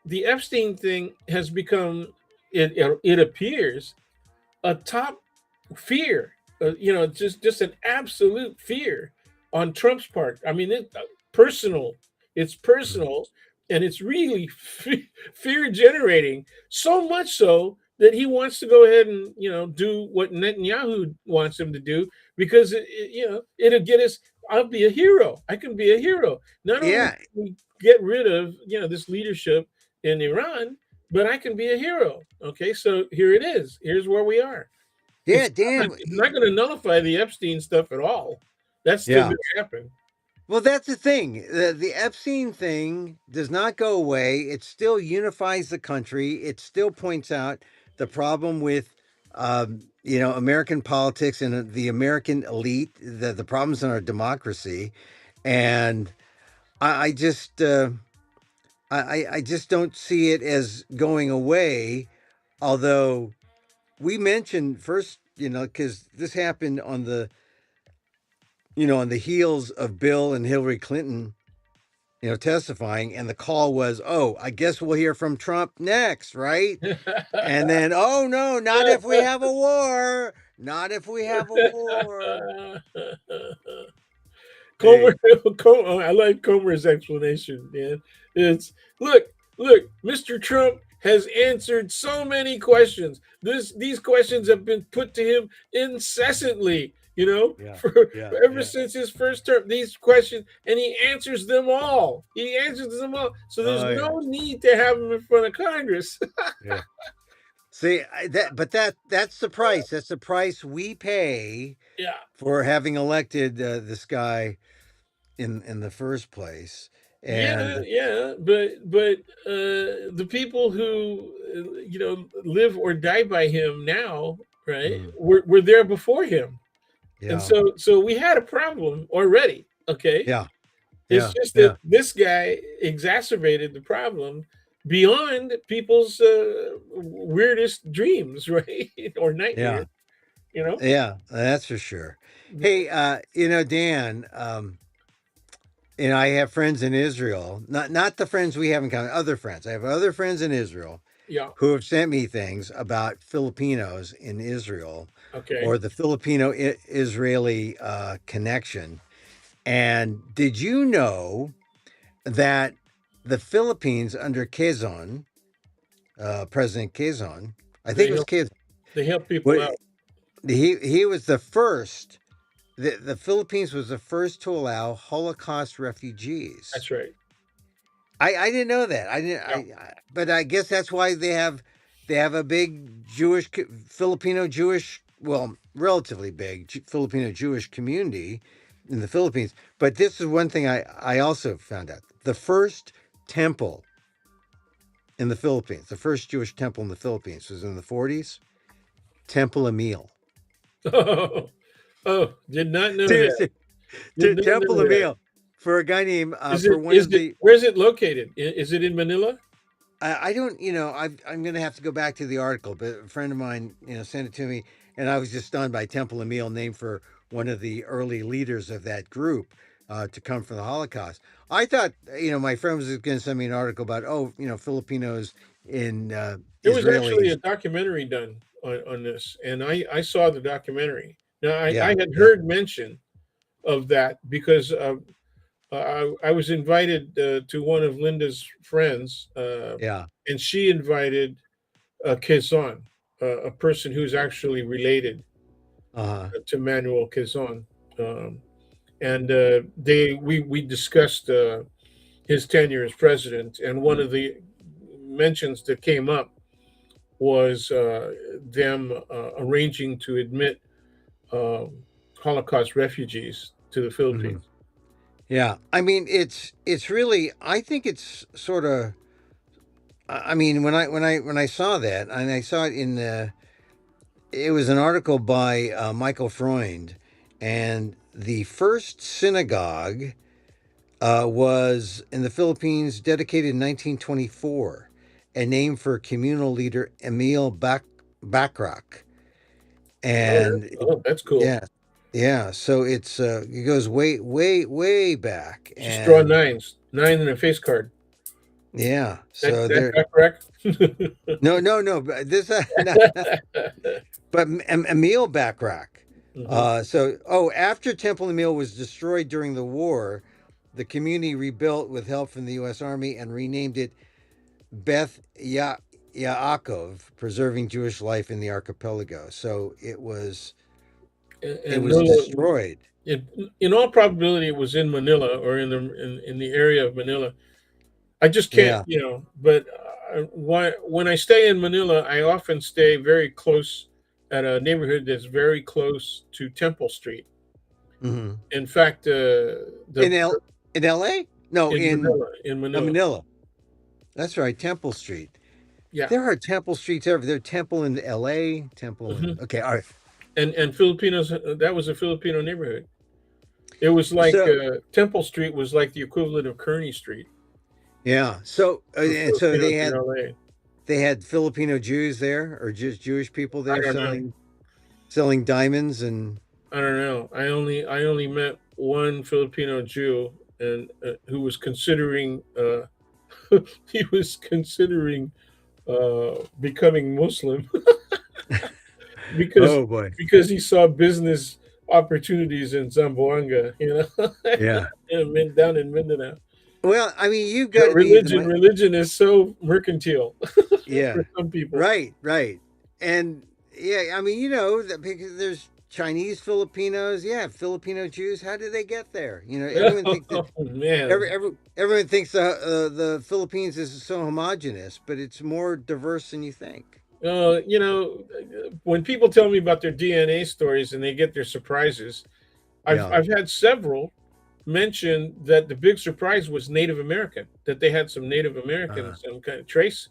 [SPEAKER 2] the Epstein thing has become, it appears, a top fear, just an absolute fear on Trump's part. I mean, personal. It's
[SPEAKER 1] mhm.
[SPEAKER 2] personal, and it's really fear generating. So much so that he wants to go ahead and do what Netanyahu wants him to do, because it'll get us. I'll be a hero. I can be a hero. Not only
[SPEAKER 1] Yeah,
[SPEAKER 2] can we get rid of this leadership in Iran, but I can be a hero. Okay, so here it is. Here's where we are.
[SPEAKER 1] yeah, Dan.
[SPEAKER 2] It's not going to nullify the Epstein stuff at all. That's still
[SPEAKER 1] Yeah.
[SPEAKER 2] going to happen.
[SPEAKER 1] Well, that's the thing. The Epstein thing does not go away. It still unifies the country. It still points out the problem with, American politics and the American elite, the problems in our democracy, and I just, I just don't see it as going away. Although we mentioned first, because this happened on the heels of Bill and Hillary Clinton, testifying, and the call was, "Oh, I guess we'll hear from Trump next, right?" And then, "Oh no, not if we have a war. Not if we have a war."
[SPEAKER 2] Comer,
[SPEAKER 1] Hey,
[SPEAKER 2] I like Comer's explanation, man. It's look, look, Mr. Trump has answered so many questions. These questions have been put to him incessantly,
[SPEAKER 1] yeah, yeah,
[SPEAKER 2] for ever
[SPEAKER 1] yeah.
[SPEAKER 2] since his first term. These questions, and he answers them all. He answers them all. So there's
[SPEAKER 1] Oh
[SPEAKER 2] no
[SPEAKER 1] yeah,
[SPEAKER 2] need to have him in front of Congress.
[SPEAKER 1] yeah. See, that's the price. That's the price we pay
[SPEAKER 2] Yeah.
[SPEAKER 1] for having elected this guy in the first place.
[SPEAKER 2] Yeah,
[SPEAKER 1] And
[SPEAKER 2] yeah, the people who live or die by him now, right?
[SPEAKER 1] mm,
[SPEAKER 2] Were there before him, and
[SPEAKER 1] yeah,
[SPEAKER 2] so we had a problem already. Okay,
[SPEAKER 1] yeah,
[SPEAKER 2] it's
[SPEAKER 1] yeah,
[SPEAKER 2] just that
[SPEAKER 1] yeah,
[SPEAKER 2] this guy exacerbated the problem beyond people's weirdest dreams, right, or
[SPEAKER 1] yeah,
[SPEAKER 2] nightmares. You know?
[SPEAKER 1] yeah. That's for sure. Hey, Dan. I have friends in Israel. Not the friends we have in common. Other friends. I have other friends in Israel
[SPEAKER 2] Yeah.
[SPEAKER 1] who have sent me things about Filipinos in Israel
[SPEAKER 2] Okay.
[SPEAKER 1] or the Filipino Israeli connection. And did you know that the Philippines under Quezon, President Quezon, I think
[SPEAKER 2] They
[SPEAKER 1] it was
[SPEAKER 2] help.
[SPEAKER 1] Quezon,
[SPEAKER 2] They help people
[SPEAKER 1] what
[SPEAKER 2] out.
[SPEAKER 1] he was the first. The Philippines was the first to allow Holocaust refugees.
[SPEAKER 2] That's right.
[SPEAKER 1] I didn't know that. I didn't.
[SPEAKER 2] Yeah.
[SPEAKER 1] But I guess that's why they have a big Filipino Jewish, well, relatively big Filipino Jewish community in the Philippines. But this is one thing I also found out: the first temple in the Philippines, the first Jewish temple in the Philippines, was in the 40s. Temple Emil.
[SPEAKER 2] Oh, oh, did not know that.
[SPEAKER 1] Seriously,
[SPEAKER 2] Did not
[SPEAKER 1] Temple
[SPEAKER 2] know that.
[SPEAKER 1] Emil for a guy named
[SPEAKER 2] Is
[SPEAKER 1] for
[SPEAKER 2] it
[SPEAKER 1] one
[SPEAKER 2] is
[SPEAKER 1] of
[SPEAKER 2] it
[SPEAKER 1] the.
[SPEAKER 2] where's it located? Is it in Manila?
[SPEAKER 1] I don't, I'm going to have to go back to the article, but a friend of mine, sent it to me, and I was just stunned by Temple Emil, named for one of the early leaders of that group to come from the Holocaust. I thought, my friend was going to send me an article about, Filipinos in
[SPEAKER 2] There was actually
[SPEAKER 1] Israelis.
[SPEAKER 2] a documentary done on this, and I saw the documentary. Now I
[SPEAKER 1] Yeah,
[SPEAKER 2] had
[SPEAKER 1] yeah,
[SPEAKER 2] heard mention of that because I was invited to one of Linda's friends,
[SPEAKER 1] yeah,
[SPEAKER 2] and she invited Quezon, a person who's actually related
[SPEAKER 1] uh-huh,
[SPEAKER 2] to Manuel Quezon. Um, and we discussed his tenure as president, and one of the mentions that came up was them arranging to admit um, Holocaust refugees to the
[SPEAKER 1] hmm,
[SPEAKER 2] Philippines.
[SPEAKER 1] yeah. I mean, it's really. I think it's sort of. I mean, when I saw that, and I saw it in the. It was an article by Michael Freund, and the first synagogue was in the Philippines, dedicated in 1924, and named for communal leader Emil Backrack.
[SPEAKER 2] Oh,
[SPEAKER 1] And
[SPEAKER 2] that's cool.
[SPEAKER 1] yeah, yeah. So it goes way, way, way back,
[SPEAKER 2] Just draw
[SPEAKER 1] and
[SPEAKER 2] nines, nine in a face card.
[SPEAKER 1] yeah.
[SPEAKER 2] That
[SPEAKER 1] So
[SPEAKER 2] that
[SPEAKER 1] there.
[SPEAKER 2] correct?
[SPEAKER 1] No, no, no. But this, not, but Emil Backrack.
[SPEAKER 2] Hmm.
[SPEAKER 1] After Temple Emil was destroyed during the war, the community rebuilt with help from the U.S. Army and renamed it Beth Yaakov, preserving Jewish life in the archipelago. So it
[SPEAKER 2] And
[SPEAKER 1] was
[SPEAKER 2] Manila,
[SPEAKER 1] destroyed.
[SPEAKER 2] in all probability, it was in Manila or in the area of Manila. I just can't,
[SPEAKER 1] Yeah.
[SPEAKER 2] But when I stay in Manila, I often stay very close at a neighborhood that's very close to Temple Street.
[SPEAKER 1] Hmm.
[SPEAKER 2] In fact,
[SPEAKER 1] In
[SPEAKER 2] the
[SPEAKER 1] L in L.A. No,
[SPEAKER 2] in
[SPEAKER 1] in
[SPEAKER 2] Manila, in Manila,
[SPEAKER 1] Manila. That's right, Temple Street.
[SPEAKER 2] yeah.
[SPEAKER 1] There are Temple Streets everywhere. There's Temple in L.A. Temple in.
[SPEAKER 2] Hmm.
[SPEAKER 1] Okay, all right.
[SPEAKER 2] And Filipinos, that was a Filipino neighborhood. It was like
[SPEAKER 1] So
[SPEAKER 2] Temple Street was like the equivalent of Kearny Street
[SPEAKER 1] yeah, so
[SPEAKER 2] for
[SPEAKER 1] and so
[SPEAKER 2] Filipinos in LA.
[SPEAKER 1] they had Filipino Jews there, or just Jewish people
[SPEAKER 2] I
[SPEAKER 1] there
[SPEAKER 2] don't know.
[SPEAKER 1] selling. selling diamonds and
[SPEAKER 2] I don't know. I only met one Filipino Jew, and who was considering he was considering becoming Muslim because
[SPEAKER 1] oh boy,
[SPEAKER 2] he saw business opportunities in Zamboanga,
[SPEAKER 1] yeah.
[SPEAKER 2] and down in Mindanao.
[SPEAKER 1] Well, I mean, you've got to be
[SPEAKER 2] Religion is so mercantile
[SPEAKER 1] yeah,
[SPEAKER 2] for some people.
[SPEAKER 1] right, right, and yeah, I mean, because there's Chinese Filipinos, yeah, Filipino Jews. How did they get there? Everyone thinks that
[SPEAKER 2] Oh man.
[SPEAKER 1] everyone thinks the Philippines is so homogenous, but it's more diverse than you think.
[SPEAKER 2] When people tell me about their DNA stories and they get their surprises, I've
[SPEAKER 1] Yeah.
[SPEAKER 2] I've had several mention that the big surprise was Native American, that they had some Native American,
[SPEAKER 1] Uh,
[SPEAKER 2] some kind of trace,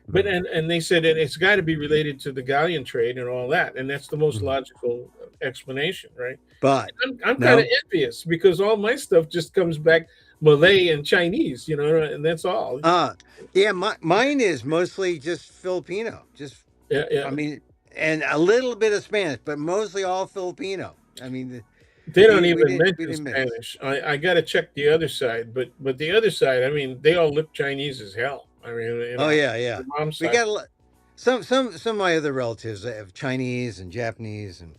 [SPEAKER 2] but
[SPEAKER 1] mm,
[SPEAKER 2] and they said that it's got to be related to the galleon trade and all that, and that's the most
[SPEAKER 1] mm.
[SPEAKER 2] logical explanation, right?
[SPEAKER 1] But
[SPEAKER 2] I'm kind of
[SPEAKER 1] no,
[SPEAKER 2] envious because all my stuff just comes back Malay and Chinese, and that's all.
[SPEAKER 1] uh, yeah, mine is mostly just Filipino. Just,
[SPEAKER 2] Yeah, yeah.
[SPEAKER 1] I mean, and a little bit of Spanish, but mostly all Filipino. I mean,
[SPEAKER 2] They don't
[SPEAKER 1] we
[SPEAKER 2] even
[SPEAKER 1] didn't we
[SPEAKER 2] mention
[SPEAKER 1] didn't mix.
[SPEAKER 2] Spanish. I got to check the other side, but the other side, I mean, they all look Chinese as hell. I mean,
[SPEAKER 1] Oh yeah, yeah.
[SPEAKER 2] the mom's
[SPEAKER 1] We
[SPEAKER 2] side.
[SPEAKER 1] got some of my other relatives that have Chinese and Japanese and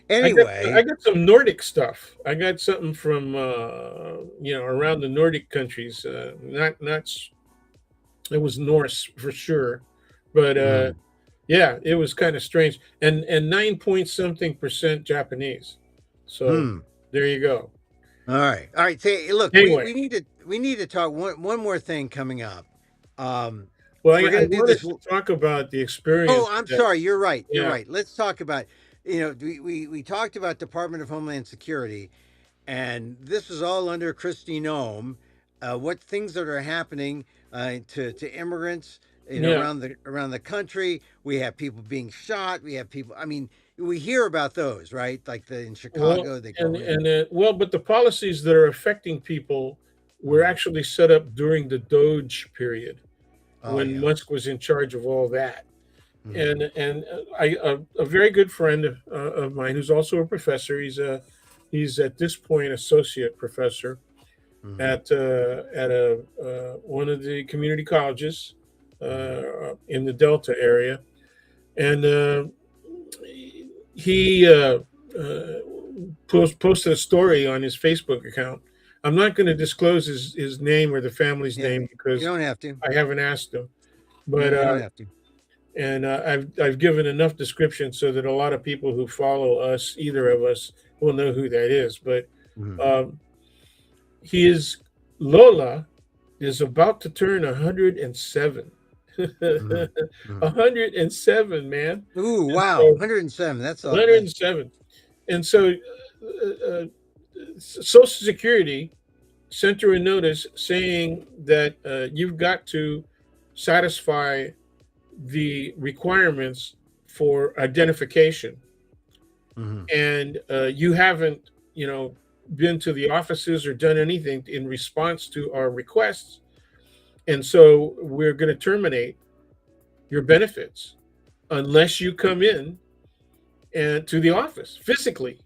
[SPEAKER 2] I
[SPEAKER 1] anyway.
[SPEAKER 2] got some Nordic stuff. I got something from around the Nordic countries. It was Norse for sure, but
[SPEAKER 1] Mm,
[SPEAKER 2] yeah, it was kind of strange. And 9 point something percent Japanese. So
[SPEAKER 1] hmm.
[SPEAKER 2] there you go.
[SPEAKER 1] All right. Say, look,
[SPEAKER 2] Anyway,
[SPEAKER 1] we need to talk one more thing coming up.
[SPEAKER 2] well,
[SPEAKER 1] We're
[SPEAKER 2] I
[SPEAKER 1] gonna do
[SPEAKER 2] wanted
[SPEAKER 1] this.
[SPEAKER 2] to talk about the
[SPEAKER 1] Oh,
[SPEAKER 2] experience
[SPEAKER 1] I'm
[SPEAKER 2] that,
[SPEAKER 1] sorry. You're right. You're
[SPEAKER 2] yeah.
[SPEAKER 1] right. Let's talk about. We talked about Department of Homeland Security, and this is all under Kristi Noem. What things that are happening to immigrants,
[SPEAKER 2] Yeah.
[SPEAKER 1] around the country. We have people being shot. We have people. I mean, we hear about those, right? Like in
[SPEAKER 2] Well,
[SPEAKER 1] Chicago, they
[SPEAKER 2] and
[SPEAKER 1] go in.
[SPEAKER 2] and well, but the policies that are affecting people were
[SPEAKER 1] Mm.
[SPEAKER 2] actually set up during the Doge period
[SPEAKER 1] Oh
[SPEAKER 2] when
[SPEAKER 1] yeah.
[SPEAKER 2] Musk was in charge of all that.
[SPEAKER 1] Mm.
[SPEAKER 2] And a very good friend of mine who's also a professor. He's at this point associate professor
[SPEAKER 1] Mm.
[SPEAKER 2] at one of the community colleges
[SPEAKER 1] Mm.
[SPEAKER 2] in the Delta area, and he uh, posted a story on his Facebook account. I'm not going to disclose his name or the family's
[SPEAKER 1] Yeah.
[SPEAKER 2] name
[SPEAKER 1] You
[SPEAKER 2] because
[SPEAKER 1] don't have to.
[SPEAKER 2] I haven't asked him.
[SPEAKER 1] Yeah,
[SPEAKER 2] But
[SPEAKER 1] you don't have to.
[SPEAKER 2] I've given enough description so that a lot of people who follow us, either of us, will know who that is. But
[SPEAKER 1] Mm.
[SPEAKER 2] um, his Lola is about to turn 107.
[SPEAKER 1] Mm. Mm.
[SPEAKER 2] 107, man.
[SPEAKER 1] Ooh,
[SPEAKER 2] And
[SPEAKER 1] wow,
[SPEAKER 2] so
[SPEAKER 1] 107. That's all. That's
[SPEAKER 2] 107. And so Social Security sent her a notice saying that you've got to satisfy the requirements for identification,
[SPEAKER 1] mhm.
[SPEAKER 2] and you haven't, been to the offices or done anything in response to our requests, and so we're going to terminate your benefits unless you come in and to the office physically.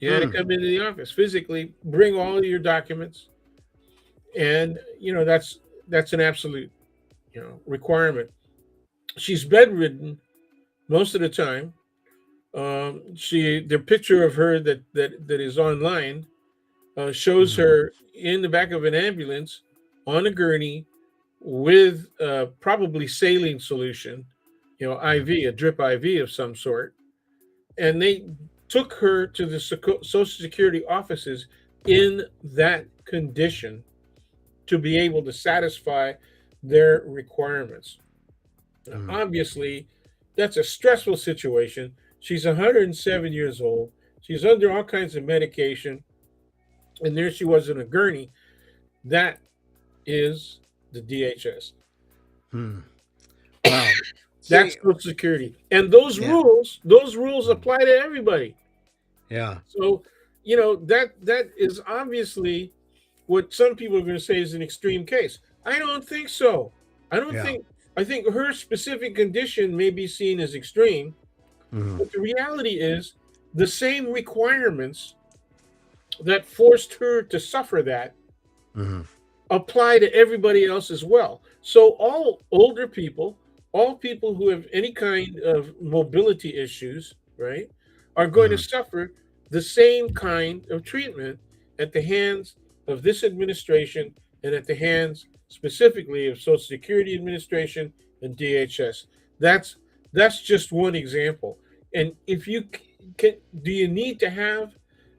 [SPEAKER 2] You had to
[SPEAKER 1] Mm.
[SPEAKER 2] come into the office physically, bring all of your documents, and that's an absolute requirement. She's bedridden most of the time. The picture of her that is online shows
[SPEAKER 1] Mm.
[SPEAKER 2] her in the back of an ambulance on a gurney with probably saline solution,
[SPEAKER 1] Mm.
[SPEAKER 2] IV, a drip IV of some sort, and they took her to the Social Security offices in that condition to be able to satisfy their requirements. Now,
[SPEAKER 1] Mm.
[SPEAKER 2] obviously, that's a stressful situation. She's 107 years old. She's under all kinds of medication, and there she was in a gurney. That is the DHS.
[SPEAKER 1] Mm. Wow.
[SPEAKER 2] That's
[SPEAKER 1] See,
[SPEAKER 2] Social Security, and those rules
[SPEAKER 1] mm,
[SPEAKER 2] apply to everybody.
[SPEAKER 1] yeah,
[SPEAKER 2] So, that is obviously what some people are going to say is an extreme case. I don't think so. I don't
[SPEAKER 1] yeah.
[SPEAKER 2] think. I think her specific condition may be seen as extreme,
[SPEAKER 1] Hmm.
[SPEAKER 2] But the reality is, the same requirements that forced her to suffer that
[SPEAKER 1] Hmm.
[SPEAKER 2] apply to everybody else as well. So all older people, all people who have any kind of mobility issues, right, are going to
[SPEAKER 1] Hmm.
[SPEAKER 2] suffer the same kind of treatment at the hands of this administration and at the hands specifically of Social Security Administration and DHS. That's that's just one example. And if you can, do you need to have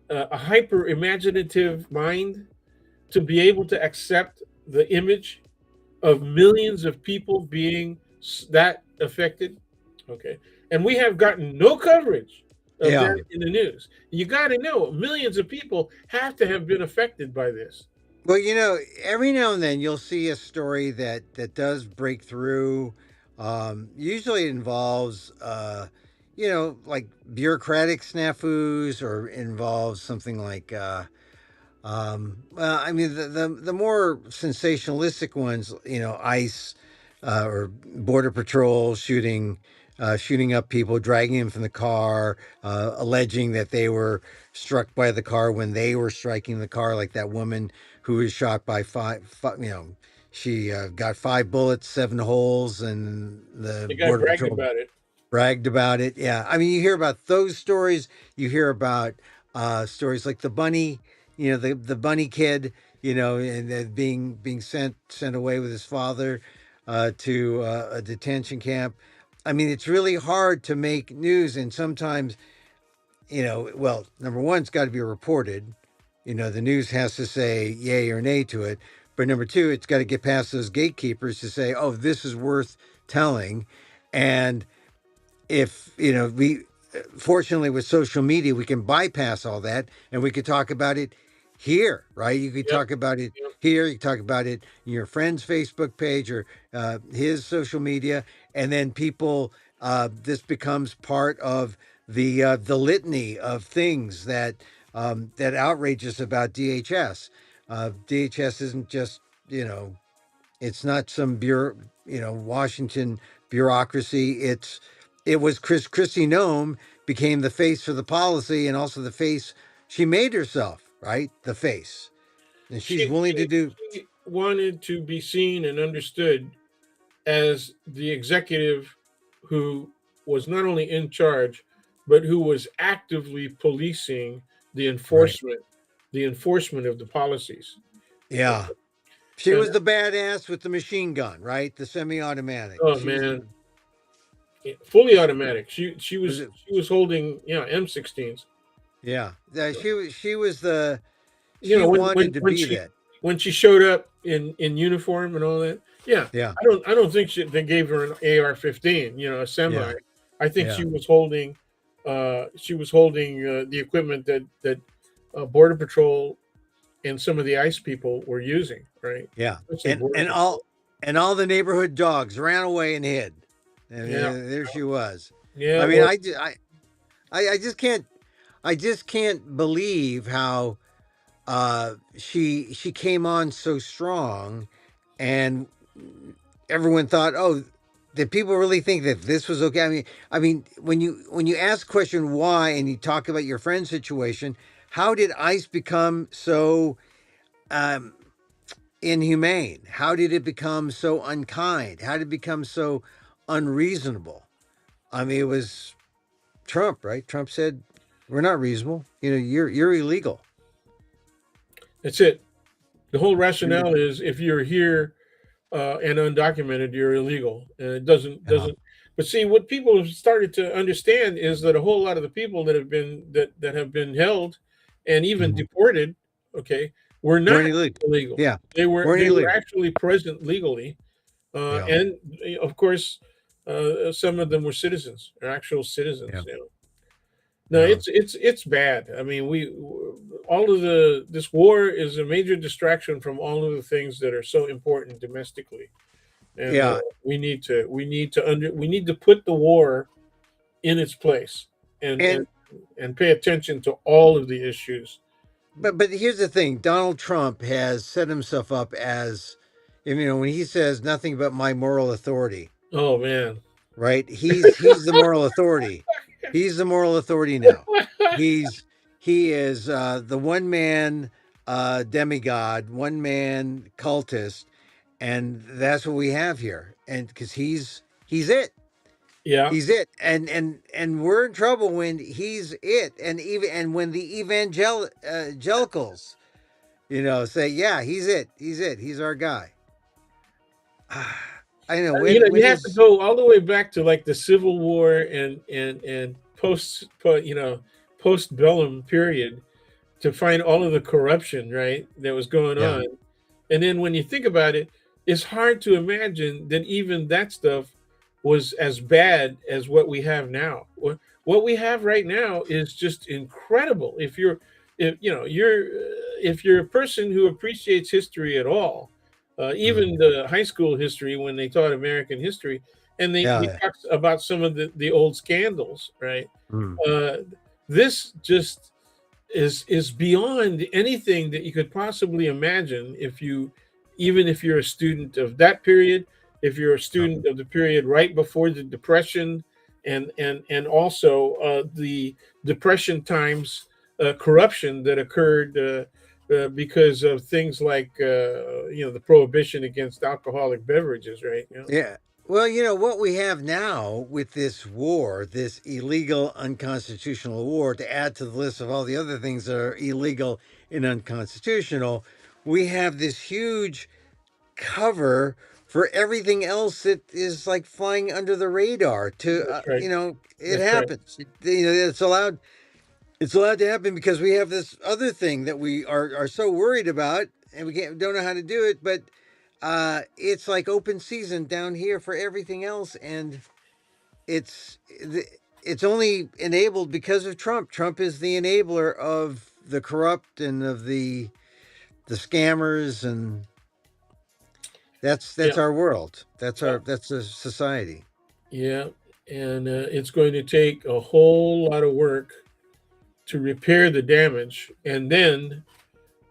[SPEAKER 2] a hyper imaginative mind to be able to accept the image of millions of people being that affected? Okay. And we have gotten no coverage of
[SPEAKER 1] Yeah.
[SPEAKER 2] that in the news. You got to know millions of people have to have been affected by this.
[SPEAKER 1] Well, every now and then you'll see a story that does break through. Usually it involves, like bureaucratic snafus, or involves something like, well, I mean, the more sensationalistic ones, ICE, or Border Patrol shooting up people, dragging them from the car, alleging that they were struck by the car when they were striking the car, like that woman who was shot by five, she got 5 bullets, 7 holes, and the
[SPEAKER 2] The guy
[SPEAKER 1] Border
[SPEAKER 2] bragged
[SPEAKER 1] Patrol
[SPEAKER 2] about it.
[SPEAKER 1] bragged about it. Yeah, I mean, you hear about those stories. You hear about stories like the bunny, the bunny kid, and being sent away with his father to a detention camp. I mean, it's really hard to make news, and sometimes, well, number one, it's got to be reported. The news has to say yay or nay to it. But number two, it's got to get past those gatekeepers to say, oh, this is worth telling. And if we fortunately with social media we can bypass all that, and we could talk about it here, right? You could
[SPEAKER 2] Yep.
[SPEAKER 1] talk about it
[SPEAKER 2] Yep.
[SPEAKER 1] here, you could talk about it in your friend's Facebook page, or his social media, and then people, this becomes part of the litany of things that outrage us about DHS. DHS isn't just, it's not some Washington bureaucracy. It was Kristi Noem became the face for the policy, and also the face she made herself, right? The face, and she's
[SPEAKER 2] She,
[SPEAKER 1] willing to
[SPEAKER 2] she,
[SPEAKER 1] do.
[SPEAKER 2] she wanted to be seen and understood as the executive who was not only in charge, but who was actively policing the
[SPEAKER 1] Right.
[SPEAKER 2] enforcement, the enforcement of the policies.
[SPEAKER 1] Yeah, she
[SPEAKER 2] And
[SPEAKER 1] was the badass with the machine gun, right? The semi-automatic.
[SPEAKER 2] oh
[SPEAKER 1] She was
[SPEAKER 2] man, fully automatic. She
[SPEAKER 1] was
[SPEAKER 2] was
[SPEAKER 1] it?
[SPEAKER 2] she was holding M16s.
[SPEAKER 1] Yeah, she was the
[SPEAKER 2] You
[SPEAKER 1] she
[SPEAKER 2] know
[SPEAKER 1] wanted to be that.
[SPEAKER 2] when she showed up in uniform and all that. Yeah,
[SPEAKER 1] Yeah,
[SPEAKER 2] I don't think they gave her an AR-15. A semi.
[SPEAKER 1] yeah,
[SPEAKER 2] I think
[SPEAKER 1] yeah,
[SPEAKER 2] she was holding the equipment that Border Patrol and some of the ICE people were using, right?
[SPEAKER 1] yeah,
[SPEAKER 2] Especially
[SPEAKER 1] and
[SPEAKER 2] Border
[SPEAKER 1] and
[SPEAKER 2] Patrol.
[SPEAKER 1] all the neighborhood dogs ran away and hid. And
[SPEAKER 2] Yeah,
[SPEAKER 1] there she was.
[SPEAKER 2] yeah.
[SPEAKER 1] I mean,
[SPEAKER 2] Or
[SPEAKER 1] I just can't believe how she came on so strong, and everyone thought, oh, did people really think that this was okay? I mean, when you ask the question why, and you talk about your friend's situation, how did ICE become so um, inhumane? How did it become so unkind? How did it become so unreasonable? I mean, it was Trump, right? Trump said, "We're not reasonable. You're illegal."
[SPEAKER 2] that's it. The whole rationale is if you're here and undocumented, you're illegal, and it
[SPEAKER 1] Yeah.
[SPEAKER 2] doesn't. But see, what people have started to understand is that a whole lot of the people that have been held and even
[SPEAKER 1] Mhm.
[SPEAKER 2] deported, okay, were
[SPEAKER 1] Weren't
[SPEAKER 2] not
[SPEAKER 1] illegal.
[SPEAKER 2] illegal.
[SPEAKER 1] Yeah, weren't
[SPEAKER 2] They were
[SPEAKER 1] illegal.
[SPEAKER 2] actually present legally,
[SPEAKER 1] Yeah,
[SPEAKER 2] and of course, some of them were citizens, or actual
[SPEAKER 1] yeah,
[SPEAKER 2] citizens. No,
[SPEAKER 1] yeah,
[SPEAKER 2] it's bad. I mean, we all of the this war is a major distraction from all of the things that are so important domestically, and
[SPEAKER 1] yeah.
[SPEAKER 2] we need to put the war in its place and
[SPEAKER 1] And
[SPEAKER 2] pay attention to all of the issues.
[SPEAKER 1] but here's the thing: Donald Trump has set himself up as, when he says nothing but my moral authority,
[SPEAKER 2] Oh man,
[SPEAKER 1] right? He's the moral authority. He's the moral authority now. He's he is the one man demigod, one man cultist, and that's what we have here. And because he's it,
[SPEAKER 2] Yeah,
[SPEAKER 1] he's it, and we're in trouble when he's it, and even and when the evangelicals, say, yeah, he's it, he's our guy. I know
[SPEAKER 2] you
[SPEAKER 1] when
[SPEAKER 2] have to
[SPEAKER 1] is
[SPEAKER 2] go all the way back to like the Civil War and post bellum period to find all of the corruption, right, that was going
[SPEAKER 1] yeah
[SPEAKER 2] on. And then when you think about it, it's hard to imagine that even that stuff was as bad as what we have now. What we have right now is just incredible. If you're a person who appreciates history at all, even
[SPEAKER 1] mm,
[SPEAKER 2] the high school history when they taught American history, and they
[SPEAKER 1] yeah
[SPEAKER 2] talked about some of the old scandals, right?
[SPEAKER 1] mm,
[SPEAKER 2] Uh, this just is beyond anything that you could possibly imagine even if you're a student of that period, if you're a
[SPEAKER 1] yeah.
[SPEAKER 2] student of the period right before the depression, and also the depression times corruption that occurred because of things like the prohibition against alcoholic beverages, right?
[SPEAKER 1] Yeah. Well, what we have now with this war, this illegal, unconstitutional war, to add to the list of all the other things that are illegal and unconstitutional, we have this huge cover for everything else that is like flying under the radar.
[SPEAKER 2] That's right.
[SPEAKER 1] It
[SPEAKER 2] That's right.
[SPEAKER 1] happens. It's allowed. It's allowed to happen because we have this other thing that we are so worried about, and we don't know how to do it. But it's like open season down here for everything else, and it's it's only enabled because of Trump. Trump is the enabler of the corrupt and of the scammers, and
[SPEAKER 2] Yeah.
[SPEAKER 1] that's our world.
[SPEAKER 2] Yeah.
[SPEAKER 1] That's a society.
[SPEAKER 2] Yeah. And it's going to take a whole lot of work to repair the damage. And then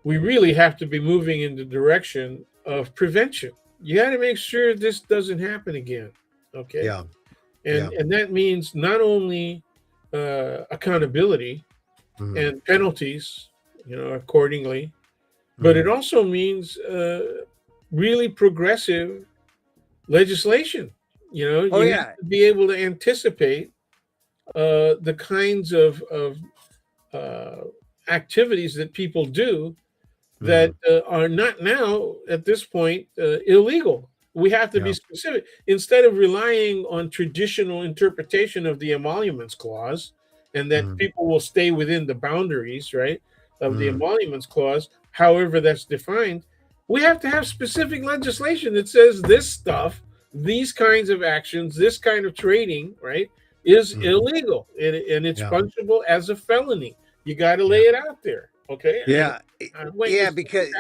[SPEAKER 2] we really have to be moving in the direction of prevention. You got to make sure this doesn't happen again. Okay.
[SPEAKER 1] Yeah,
[SPEAKER 2] And
[SPEAKER 1] yeah,
[SPEAKER 2] and that means not only accountability
[SPEAKER 1] mm,
[SPEAKER 2] and penalties, accordingly, but it
[SPEAKER 1] mm.
[SPEAKER 2] also means really progressive legislation.
[SPEAKER 1] Oh
[SPEAKER 2] You have
[SPEAKER 1] yeah,
[SPEAKER 2] to be able to anticipate the kinds of uh, activities that people do that
[SPEAKER 1] mm,
[SPEAKER 2] are not now at this point illegal. We have to be
[SPEAKER 1] yeah,
[SPEAKER 2] specific instead of relying on traditional interpretation of the emoluments clause, and that
[SPEAKER 1] mm,
[SPEAKER 2] people will stay within the boundaries, right, of the
[SPEAKER 1] mm,
[SPEAKER 2] emoluments clause, however that's defined. We have to have specific legislation that says this stuff, these kinds of actions, this kind of trading, right, is
[SPEAKER 1] mm.
[SPEAKER 2] illegal, and it's
[SPEAKER 1] Yeah,
[SPEAKER 2] punishable as a felony. You got to lay
[SPEAKER 1] yeah,
[SPEAKER 2] it out there, okay? And
[SPEAKER 1] yeah,
[SPEAKER 2] I'm waiting to
[SPEAKER 1] yeah.
[SPEAKER 2] see if
[SPEAKER 1] Because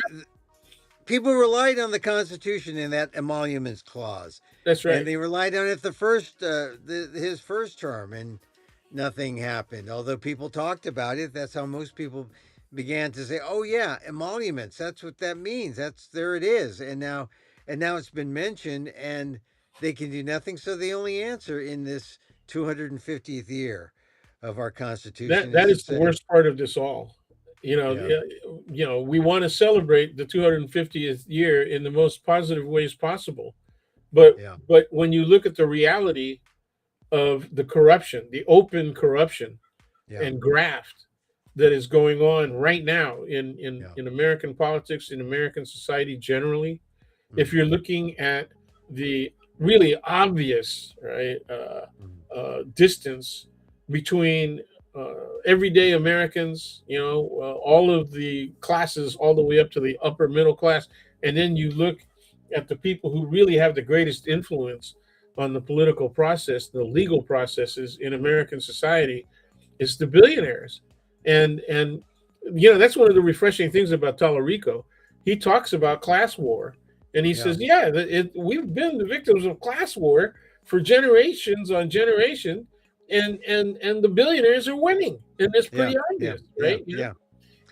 [SPEAKER 1] people relied on the Constitution in that emoluments clause,
[SPEAKER 2] that's
[SPEAKER 1] and
[SPEAKER 2] right.
[SPEAKER 1] they relied on it the first his first term, and nothing happened. Although people talked about it, that's how most people began to say, "Oh yeah, emoluments. That's what that means. That's there it is." And now it's been mentioned, and they can do nothing. So the only answer in this 250th year of our Constitution is
[SPEAKER 2] That
[SPEAKER 1] to
[SPEAKER 2] is the
[SPEAKER 1] say,
[SPEAKER 2] worst part of this all.
[SPEAKER 1] "Yeah,
[SPEAKER 2] We want to celebrate the 250th year in the most positive ways possible, but
[SPEAKER 1] yeah,
[SPEAKER 2] when you look at the reality of the corruption, the open corruption
[SPEAKER 1] yeah,
[SPEAKER 2] and graft that is going on right now
[SPEAKER 1] yeah."
[SPEAKER 2] in American politics, in American society generally, if
[SPEAKER 1] Mm,
[SPEAKER 2] you're looking at the really obvious right
[SPEAKER 1] mm,
[SPEAKER 2] distance between everyday Americans, all of the classes, all the way up to the upper middle class, and then you look at the people who really have the greatest influence on the political process, the legal processes in American society, it's the billionaires, and that's one of the refreshing things about Tallarico. He talks about class war, and he
[SPEAKER 1] yeah,
[SPEAKER 2] says, "Yeah, we've been the victims of class war for generations on generation, and the billionaires are winning, and it's
[SPEAKER 1] yeah,
[SPEAKER 2] pretty
[SPEAKER 1] yeah,
[SPEAKER 2] obvious,
[SPEAKER 1] yeah,
[SPEAKER 2] right?"
[SPEAKER 1] yeah.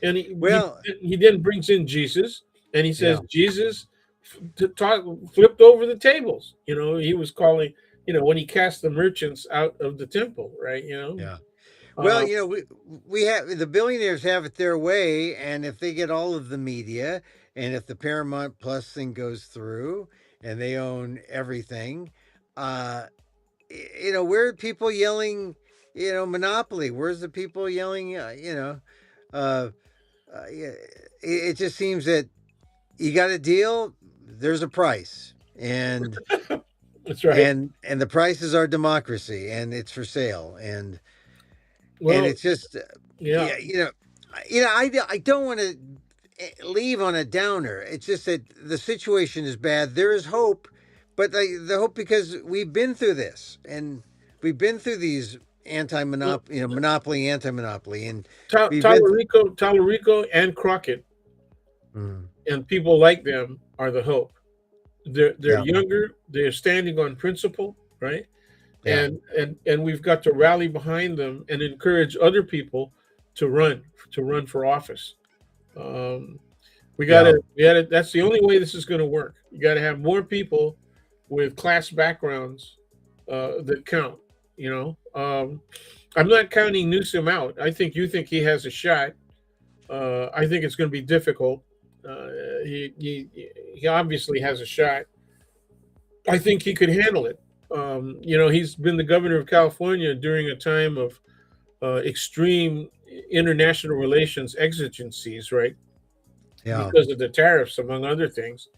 [SPEAKER 2] And
[SPEAKER 1] Well,
[SPEAKER 2] he then brings in Jesus, and he says
[SPEAKER 1] yeah,
[SPEAKER 2] Jesus flipped over the tables. He was calling when he cast the merchants out of the temple, right?
[SPEAKER 1] Yeah. Well,
[SPEAKER 2] Um,
[SPEAKER 1] we have the billionaires have it their way, and if they get all of the media, and if the Paramount Plus thing goes through, and they own everything, uh, where are people yelling, monopoly? Where's the people yelling, uh, yeah, it just seems that you got a deal, there's a price,
[SPEAKER 2] that's right.
[SPEAKER 1] and the price is our democracy, and it's for sale, and
[SPEAKER 2] Well,
[SPEAKER 1] it's just,
[SPEAKER 2] yeah.
[SPEAKER 1] yeah, I don't want to leave on a downer. It's just that the situation is bad. There is hope, but the hope, because we've been through this, and we've been through these
[SPEAKER 2] Well,
[SPEAKER 1] anti-monopoly, monopoly, anti-monopoly, and we've been.
[SPEAKER 2] Tallarico, and Crockett,
[SPEAKER 1] Mm,
[SPEAKER 2] and people like them are the hope. They're
[SPEAKER 1] yeah,
[SPEAKER 2] younger. They're standing on principle, right?
[SPEAKER 1] yeah,
[SPEAKER 2] And we've got to rally behind them and encourage other people to run for office. Um,
[SPEAKER 1] yeah,
[SPEAKER 2] we gotta. That's the only way this is going to work. You got to have more people with class backgrounds that count. You know, I'm not counting Newsom out. I think you think he has a shot. I think it's going to be difficult. Uh, he obviously has a shot. I think he could handle it. He's been the governor of California during a time of extreme international relations exigencies, right?
[SPEAKER 1] yeah.
[SPEAKER 2] Because of the tariffs, among other things.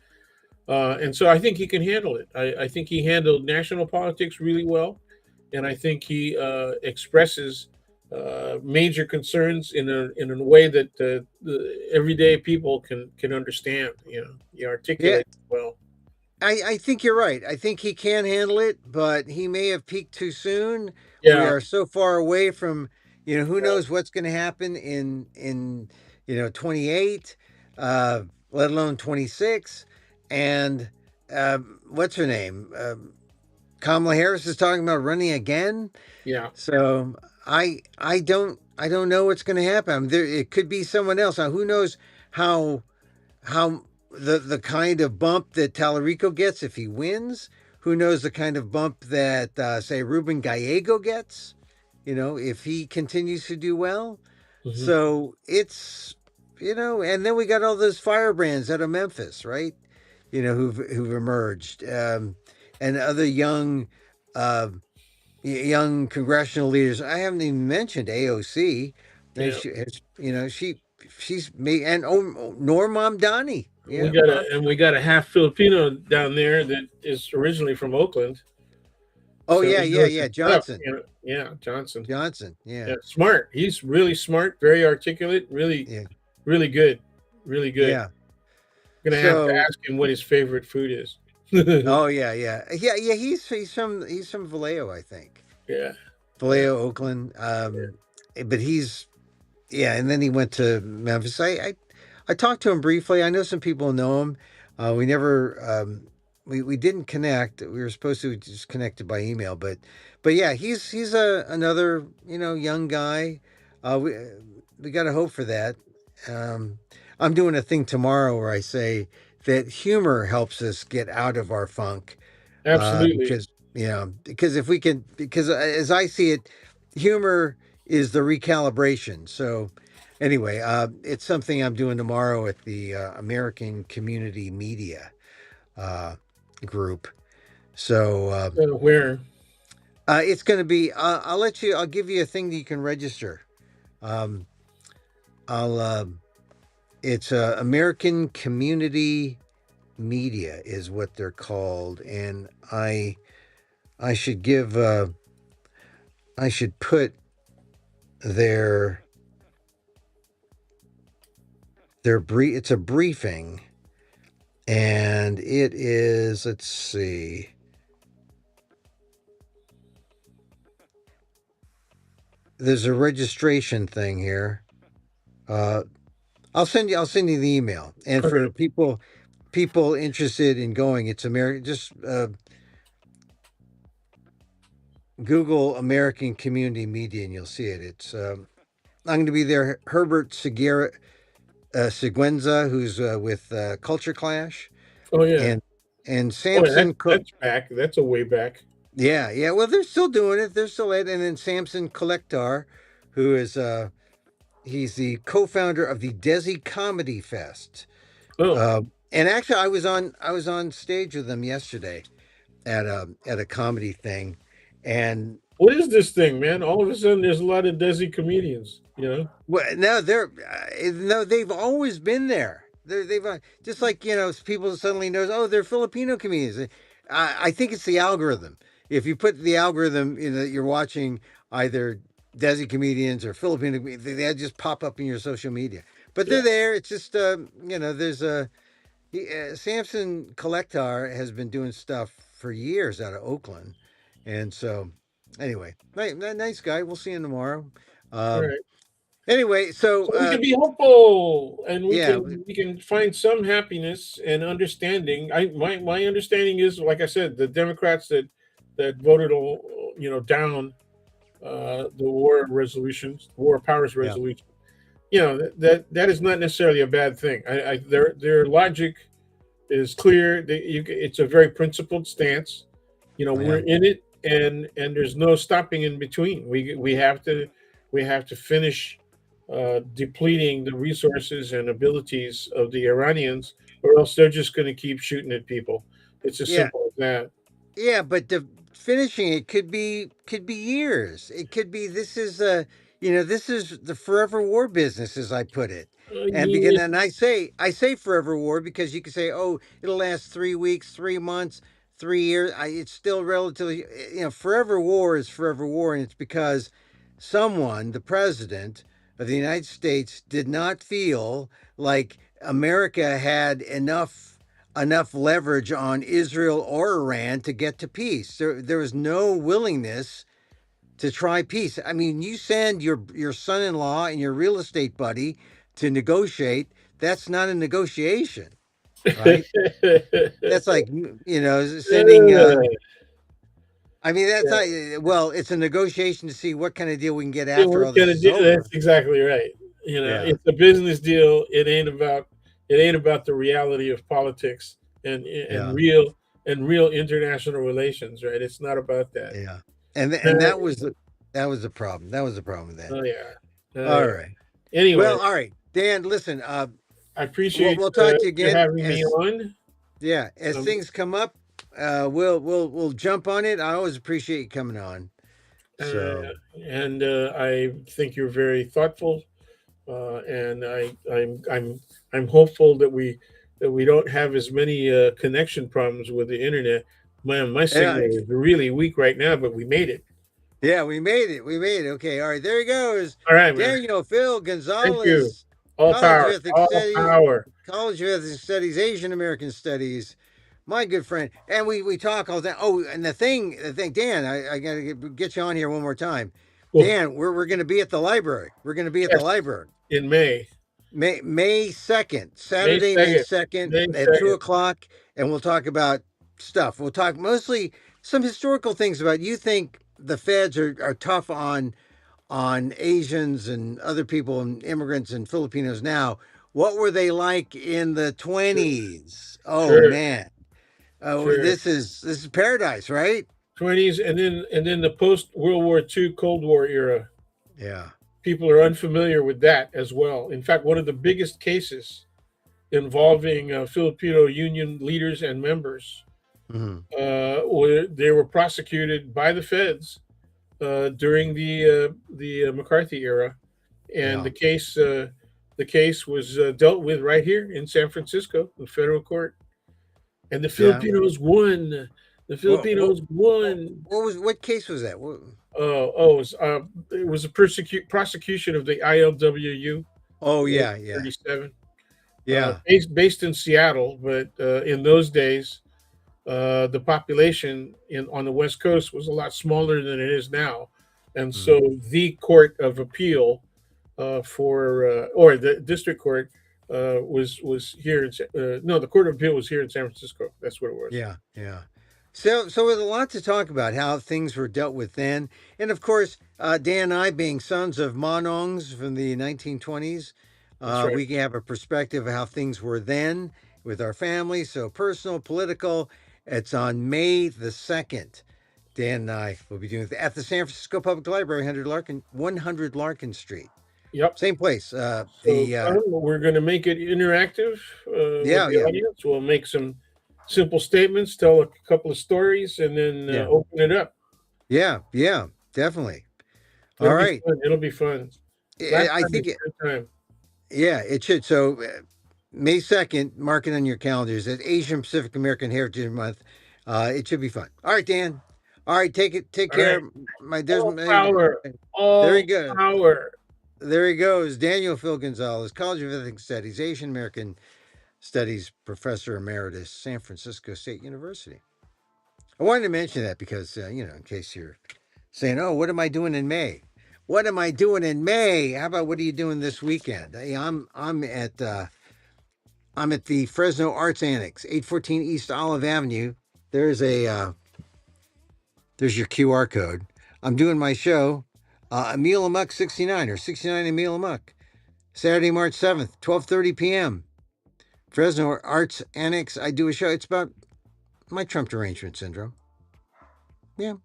[SPEAKER 2] And so I think he can handle it. I think he handled national politics really well. And I think he expresses major concerns in a way that the everyday people can understand. He
[SPEAKER 1] Yeah,
[SPEAKER 2] articulates well.
[SPEAKER 1] I think you're right. I think he can handle it, but he may have peaked too soon. We
[SPEAKER 2] Yeah,
[SPEAKER 1] are so far away from, who knows what's going to happen in 28, uh, let alone 26, and what's her name? Kamala Harris is talking about running again.
[SPEAKER 2] yeah.
[SPEAKER 1] So I don't know what's going to happen. I mean, it could be someone else. Now, who knows how how the kind of bump that Tallarico gets if he wins? Who knows the kind of bump that say Ruben Gallego gets? If he continues to do well.
[SPEAKER 2] Hmm.
[SPEAKER 1] So it's and then we got all those firebrands out of Memphis, right? Who've emerged, and other uh, young congressional leaders. I haven't even mentioned AOC. And
[SPEAKER 2] Yeah.
[SPEAKER 1] she's me, and Norm Mamdani.
[SPEAKER 2] We
[SPEAKER 1] Yeah.
[SPEAKER 2] got a half Filipino down there that is originally from Oakland,
[SPEAKER 1] Oh
[SPEAKER 2] so
[SPEAKER 1] yeah,
[SPEAKER 2] he
[SPEAKER 1] yeah,
[SPEAKER 2] knows
[SPEAKER 1] yeah.
[SPEAKER 2] his stuff.
[SPEAKER 1] Johnson.
[SPEAKER 2] Yeah, Johnson.
[SPEAKER 1] Johnson. Yeah.
[SPEAKER 2] Yeah, smart. He's really smart, very articulate, really,
[SPEAKER 1] Yeah.
[SPEAKER 2] really good, really good.
[SPEAKER 1] Yeah.
[SPEAKER 2] Gonna have to
[SPEAKER 1] So,
[SPEAKER 2] ask him what his favorite food is.
[SPEAKER 1] oh yeah, yeah, yeah, yeah. He's from Vallejo, I think.
[SPEAKER 2] Yeah, yeah.
[SPEAKER 1] Vallejo, Oakland. But he's yeah, and then he went to Memphis. I talked to him briefly. I know some people know him. We never we didn't connect. We were supposed to just connected by email, but yeah, he's another young guy. We got to hope for that. Um, I'm doing a thing tomorrow where I say that humor helps us get out of our funk,
[SPEAKER 2] Absolutely.
[SPEAKER 1] because if we can, because as I see it, humor is the recalibration. So anyway, it's something I'm doing tomorrow at the American Community Media uh, group. So
[SPEAKER 2] Where?
[SPEAKER 1] it's going to be. I'll give you a thing that you can register. Um, I'll. It's American Community Media is what they're called, and I should give. I should put their It's a briefing, and it is. Let's see. There's a registration thing here. Uh, I'll send you the email. And for
[SPEAKER 2] Okay.
[SPEAKER 1] people interested in going, it's American. Just Google American Community Media, and you'll see it. It's I'm going to be there. Herbert Seguenza, who's with Culture Clash,
[SPEAKER 2] Oh yeah.
[SPEAKER 1] and
[SPEAKER 2] Oh, that's
[SPEAKER 1] Samson Cook.
[SPEAKER 2] that's back. That's a way back.
[SPEAKER 1] Yeah, yeah. Well, they're still doing it. They're still at it. And then Samson Kolektar, who is he's the co-founder of the Desi Comedy Fest.
[SPEAKER 2] Oh,
[SPEAKER 1] Uh, and actually, I was on stage with them yesterday at a comedy thing, and
[SPEAKER 2] what is this thing, man? All of a sudden, there's a lot of Desi comedians. You know?
[SPEAKER 1] well, no, no, they've always been there. They've just like people suddenly knows. Oh, they're Filipino comedians. I think it's the algorithm. If you put the algorithm in that you're watching either Desi comedians or Filipino, they just pop up in your social media. But
[SPEAKER 2] Yeah.
[SPEAKER 1] they're there. It's just there's Samson Kolektar has been doing stuff for years out of Oakland, and so anyway, nice guy. We'll see him tomorrow.
[SPEAKER 2] All
[SPEAKER 1] Um,
[SPEAKER 2] right.
[SPEAKER 1] Anyway, so
[SPEAKER 2] So we can be hopeful, and we
[SPEAKER 1] yeah,
[SPEAKER 2] can we can find some happiness and understanding. My understanding is, like I said, the Democrats that voted, down the war resolutions, war powers
[SPEAKER 1] yeah,
[SPEAKER 2] resolution. That is not necessarily a bad thing. Their logic is clear. It's a very principled stance. We're
[SPEAKER 1] yeah,
[SPEAKER 2] in it, and there's no stopping in between. We have to finish depleting the resources and abilities of the Iranians, or else they're just going to keep shooting at people. It's as
[SPEAKER 1] yeah,
[SPEAKER 2] simple as that.
[SPEAKER 1] yeah. But the finishing it could be years. It could be this is the forever war business, as I put it. And begin
[SPEAKER 2] Yeah.
[SPEAKER 1] and I say forever war because you can say, oh, it'll last 3 weeks, 3 months, 3 years. It's still relatively forever war is forever war, and it's because someone, the president of the United States, did not feel like America had enough leverage on Israel or Iran to get to peace. There was no willingness to try peace. I mean, you send your son-in-law and your real estate buddy to negotiate. That's not a negotiation, right? That's like sending. I mean, that's
[SPEAKER 2] Yeah.
[SPEAKER 1] not. Well, it's a negotiation to see what kind of deal we can get
[SPEAKER 2] Yeah,
[SPEAKER 1] after
[SPEAKER 2] we're
[SPEAKER 1] all this
[SPEAKER 2] gonna
[SPEAKER 1] is
[SPEAKER 2] do. That's
[SPEAKER 1] over.
[SPEAKER 2] exactly right.
[SPEAKER 1] Yeah,
[SPEAKER 2] It's a business deal. It ain't about the reality of politics and
[SPEAKER 1] yeah,
[SPEAKER 2] real international relations, right? It's not about that.
[SPEAKER 1] yeah. And
[SPEAKER 2] Uh,
[SPEAKER 1] that was the problem. That was the problem with that.
[SPEAKER 2] oh yeah.
[SPEAKER 1] All
[SPEAKER 2] Yeah.
[SPEAKER 1] right.
[SPEAKER 2] Anyway,
[SPEAKER 1] Well, all right, Dan. Listen,
[SPEAKER 2] I
[SPEAKER 1] we'll,
[SPEAKER 2] appreciate
[SPEAKER 1] we'll talk to you
[SPEAKER 2] you
[SPEAKER 1] again
[SPEAKER 2] having me on.
[SPEAKER 1] as
[SPEAKER 2] Um,
[SPEAKER 1] things come up. We'll jump on it. I always appreciate you coming on.
[SPEAKER 2] uh,
[SPEAKER 1] So
[SPEAKER 2] and I think you're very thoughtful, and I'm hopeful that we don't have as many connection problems with the internet. My
[SPEAKER 1] yeah,
[SPEAKER 2] signal is really weak right now, but we made it.
[SPEAKER 1] yeah, we made it. We made it. Okay, all right. There he goes,
[SPEAKER 2] All right, man.
[SPEAKER 1] Daniel Phil
[SPEAKER 2] Thank you.
[SPEAKER 1] Gonzalez,
[SPEAKER 2] All
[SPEAKER 1] College of
[SPEAKER 2] power.
[SPEAKER 1] Ethnic
[SPEAKER 2] All
[SPEAKER 1] Studies,
[SPEAKER 2] power.
[SPEAKER 1] College of Ethnic Studies, Asian American Studies. My good friend, and we talk all the time. Oh, and the thing, Dan, I gotta get you on here one more time.
[SPEAKER 2] Well,
[SPEAKER 1] Dan, we're going to be at the library. We're going to be at the
[SPEAKER 2] yes,
[SPEAKER 1] library.
[SPEAKER 2] in May.
[SPEAKER 1] May 2nd,
[SPEAKER 2] May
[SPEAKER 1] Saturday, May
[SPEAKER 2] 2nd.
[SPEAKER 1] 2nd
[SPEAKER 2] May
[SPEAKER 1] at 2
[SPEAKER 2] 2nd.
[SPEAKER 1] o'clock, and we'll talk about stuff. We'll talk mostly some historical things about you think the feds are tough on Asians and other people and immigrants and Filipinos now. What were they like in the
[SPEAKER 2] Sure.
[SPEAKER 1] 20s? Oh
[SPEAKER 2] Sure.
[SPEAKER 1] man. Oh,
[SPEAKER 2] Sure.
[SPEAKER 1] this is paradise, right?
[SPEAKER 2] 20s, and then the post World War II Cold War era.
[SPEAKER 1] Yeah.
[SPEAKER 2] People are unfamiliar with that as well. In fact, one of the biggest cases involving Filipino union leaders and members,
[SPEAKER 1] Mhm.
[SPEAKER 2] they were prosecuted by the feds during the McCarthy era, and
[SPEAKER 1] Yeah.
[SPEAKER 2] the case was dealt with right here in San Francisco, the federal court, and the
[SPEAKER 1] Yeah.
[SPEAKER 2] Filipinos won. The
[SPEAKER 1] What what
[SPEAKER 2] Filipinos won.
[SPEAKER 1] what case was that?
[SPEAKER 2] It was a prosecution of the ILWU
[SPEAKER 1] Oh
[SPEAKER 2] in
[SPEAKER 1] yeah, yeah.
[SPEAKER 2] 1937,
[SPEAKER 1] Yeah.
[SPEAKER 2] based in Seattle, but in those days, the population on the West Coast was a lot smaller than it is now, and
[SPEAKER 1] Mhm.
[SPEAKER 2] so the Court of Appeal or the District Court was here. No, the Court of Appeal was here in San Francisco. That's what it was.
[SPEAKER 1] Yeah, yeah. So there's a lot to talk about how things were dealt with then, and of course, Dan and I, being sons of Monongs from the 1920s,
[SPEAKER 2] That's right.
[SPEAKER 1] we can have a perspective of how things were then with our family. So personal, political. It's on May the 2nd. Dan and I will be doing it at the San Francisco Public Library, 100 Larkin Street.
[SPEAKER 2] Yep.
[SPEAKER 1] Same place.
[SPEAKER 2] So we're going to make it interactive with
[SPEAKER 1] Yeah,
[SPEAKER 2] the
[SPEAKER 1] yeah,
[SPEAKER 2] audience. We'll make some simple statements, tell a couple of stories, and then
[SPEAKER 1] yeah,
[SPEAKER 2] open it up.
[SPEAKER 1] yeah, definitely. All
[SPEAKER 2] It'll be
[SPEAKER 1] right.
[SPEAKER 2] fun. It'll be fun.
[SPEAKER 1] I
[SPEAKER 2] Last
[SPEAKER 1] I
[SPEAKER 2] time
[SPEAKER 1] think
[SPEAKER 2] was
[SPEAKER 1] it,
[SPEAKER 2] a good time.
[SPEAKER 1] yeah, it should. So May 2nd, mark it on your calendars. It's Asian Pacific American Heritage Month. It should be fun. All right, Dan. All right, take
[SPEAKER 2] All right.
[SPEAKER 1] care. My there's
[SPEAKER 2] All
[SPEAKER 1] my,
[SPEAKER 2] power.
[SPEAKER 1] there he
[SPEAKER 2] All
[SPEAKER 1] goes.
[SPEAKER 2] power.
[SPEAKER 1] There he goes. Daniel Phil Gonzalez, College of Ethnic Studies, Asian American Studies Professor Emeritus, San Francisco State University. I wanted to mention that because in case you're saying, "Oh, what am I doing in May?" What am I doing in May? How about what are you doing this weekend? Hey, I'm at the Fresno Arts Annex, 814 East Olive Avenue. There's there's your QR code. I'm doing my show, Emil Amok 69 or 69 Emil Amok, Saturday, March 7th, 12:30 p.m. Fresno Arts Annex. I do a show. It's about my Trump derangement syndrome. Yeah,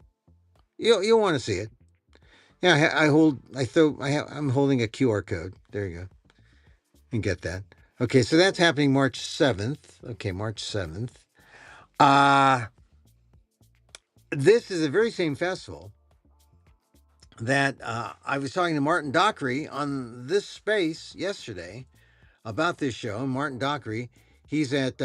[SPEAKER 1] you'll want to see it. Yeah, I'm holding a QR code. There you go. You can get that. Okay, so that's happening March 7th. Okay, March 7th. Uh this is the very same festival that I was talking to Martin Dockery on this space yesterday about this show. And Martin Dockery, he's at,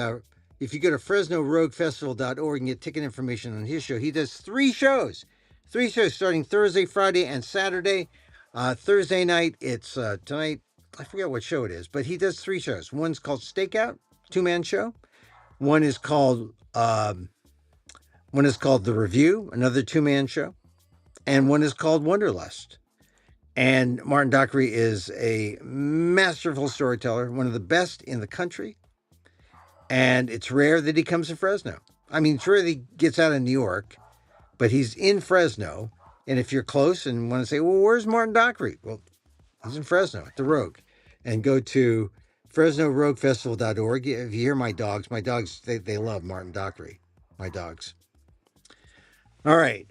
[SPEAKER 1] if you go to FresnoRogueFestival.org and get ticket information on his show, he does three shows starting Thursday, Friday, and Saturday. Thursday night, it's tonight. I forget what show it is, but he does three shows. One's called Stakeout, 2-man show. One is called The Review, another 2-man show, and one is called Wonderlust. And Martin Dockery is a masterful storyteller, one of the best in the country. And it's rare that he comes to Fresno. I mean, it's rare that he gets out of New York, but he's in Fresno. And if you're close and want to say, well, where's Martin Dockery? Well, he's in Fresno at the Rogue. And go to FresnoRogueFestival.org. If you hear my dogs, they love Martin Dockery, my dogs. All right.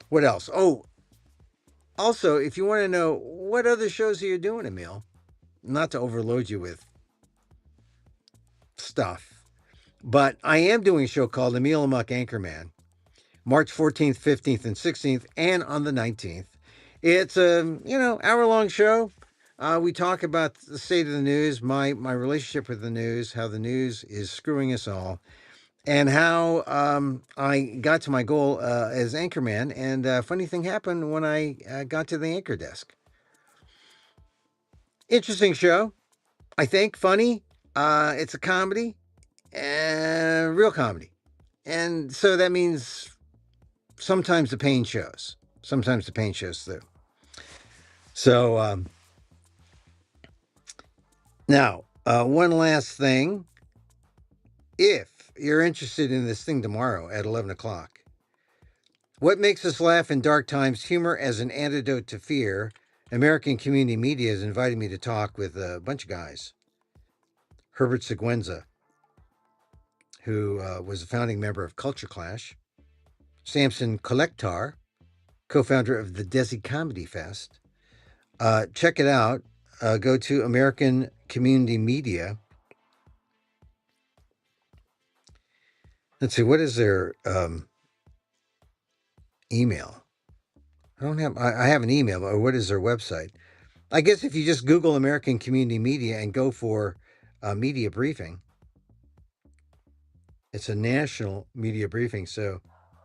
[SPEAKER 1] What else? Oh, also, if you want to know what other shows are you doing, Emil, not to overload you with stuff, but I am doing a show called Emil Amok Anchorman, March 14th, 15th, and 16th, and on the 19th. It's a hour-long show. We talk about the state of the news, my relationship with the news, how the news is screwing us all, and how I got to my goal as anchorman. And a funny thing happened when I got to the anchor desk. Interesting show, I think. Funny. It's a comedy, real comedy, and so that means sometimes the pain shows. Sometimes the pain shows through. So now, one last thing. If you're interested in this thing tomorrow at 11 o'clock, what makes us laugh in dark times? Humor as an antidote to fear. American Community Media has invited me to talk with a bunch of guys. Herbert Seguenza, who was a founding member of Culture Clash. Samson Collectar, co-founder of the Desi Comedy Fest. Check it out. Go to American Community Media. Let's see, what is their email? I have an email, but what is their website? I guess if you just Google American Community Media and go for media briefing, it's a national media briefing, so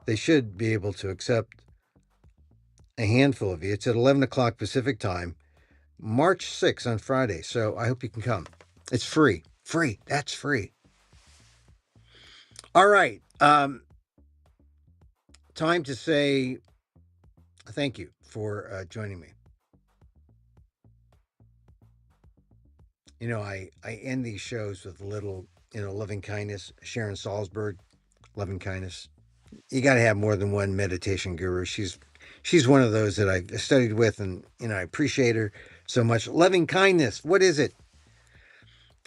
[SPEAKER 1] they should be able to accept a handful of you. It's at 11 o'clock Pacific time, March 6th on Friday, so I hope you can come. It's free. Free. That's free. All right. Time to say thank you for joining me. I end these shows with a little, loving kindness. Sharon Salzberg, loving kindness. You got to have more than one meditation guru. She's one of those that I've studied with, and I appreciate her so much. Loving kindness. What is it?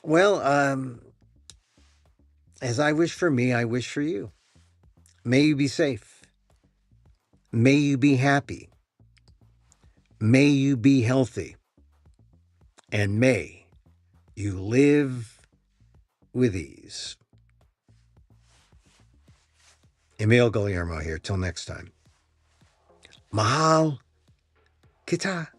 [SPEAKER 1] Well, as I wish for me, I wish for you. May you be safe. May you be happy. May you be healthy. And may you live with ease. Emil Guillermo here. Till next time. Mahal Kita.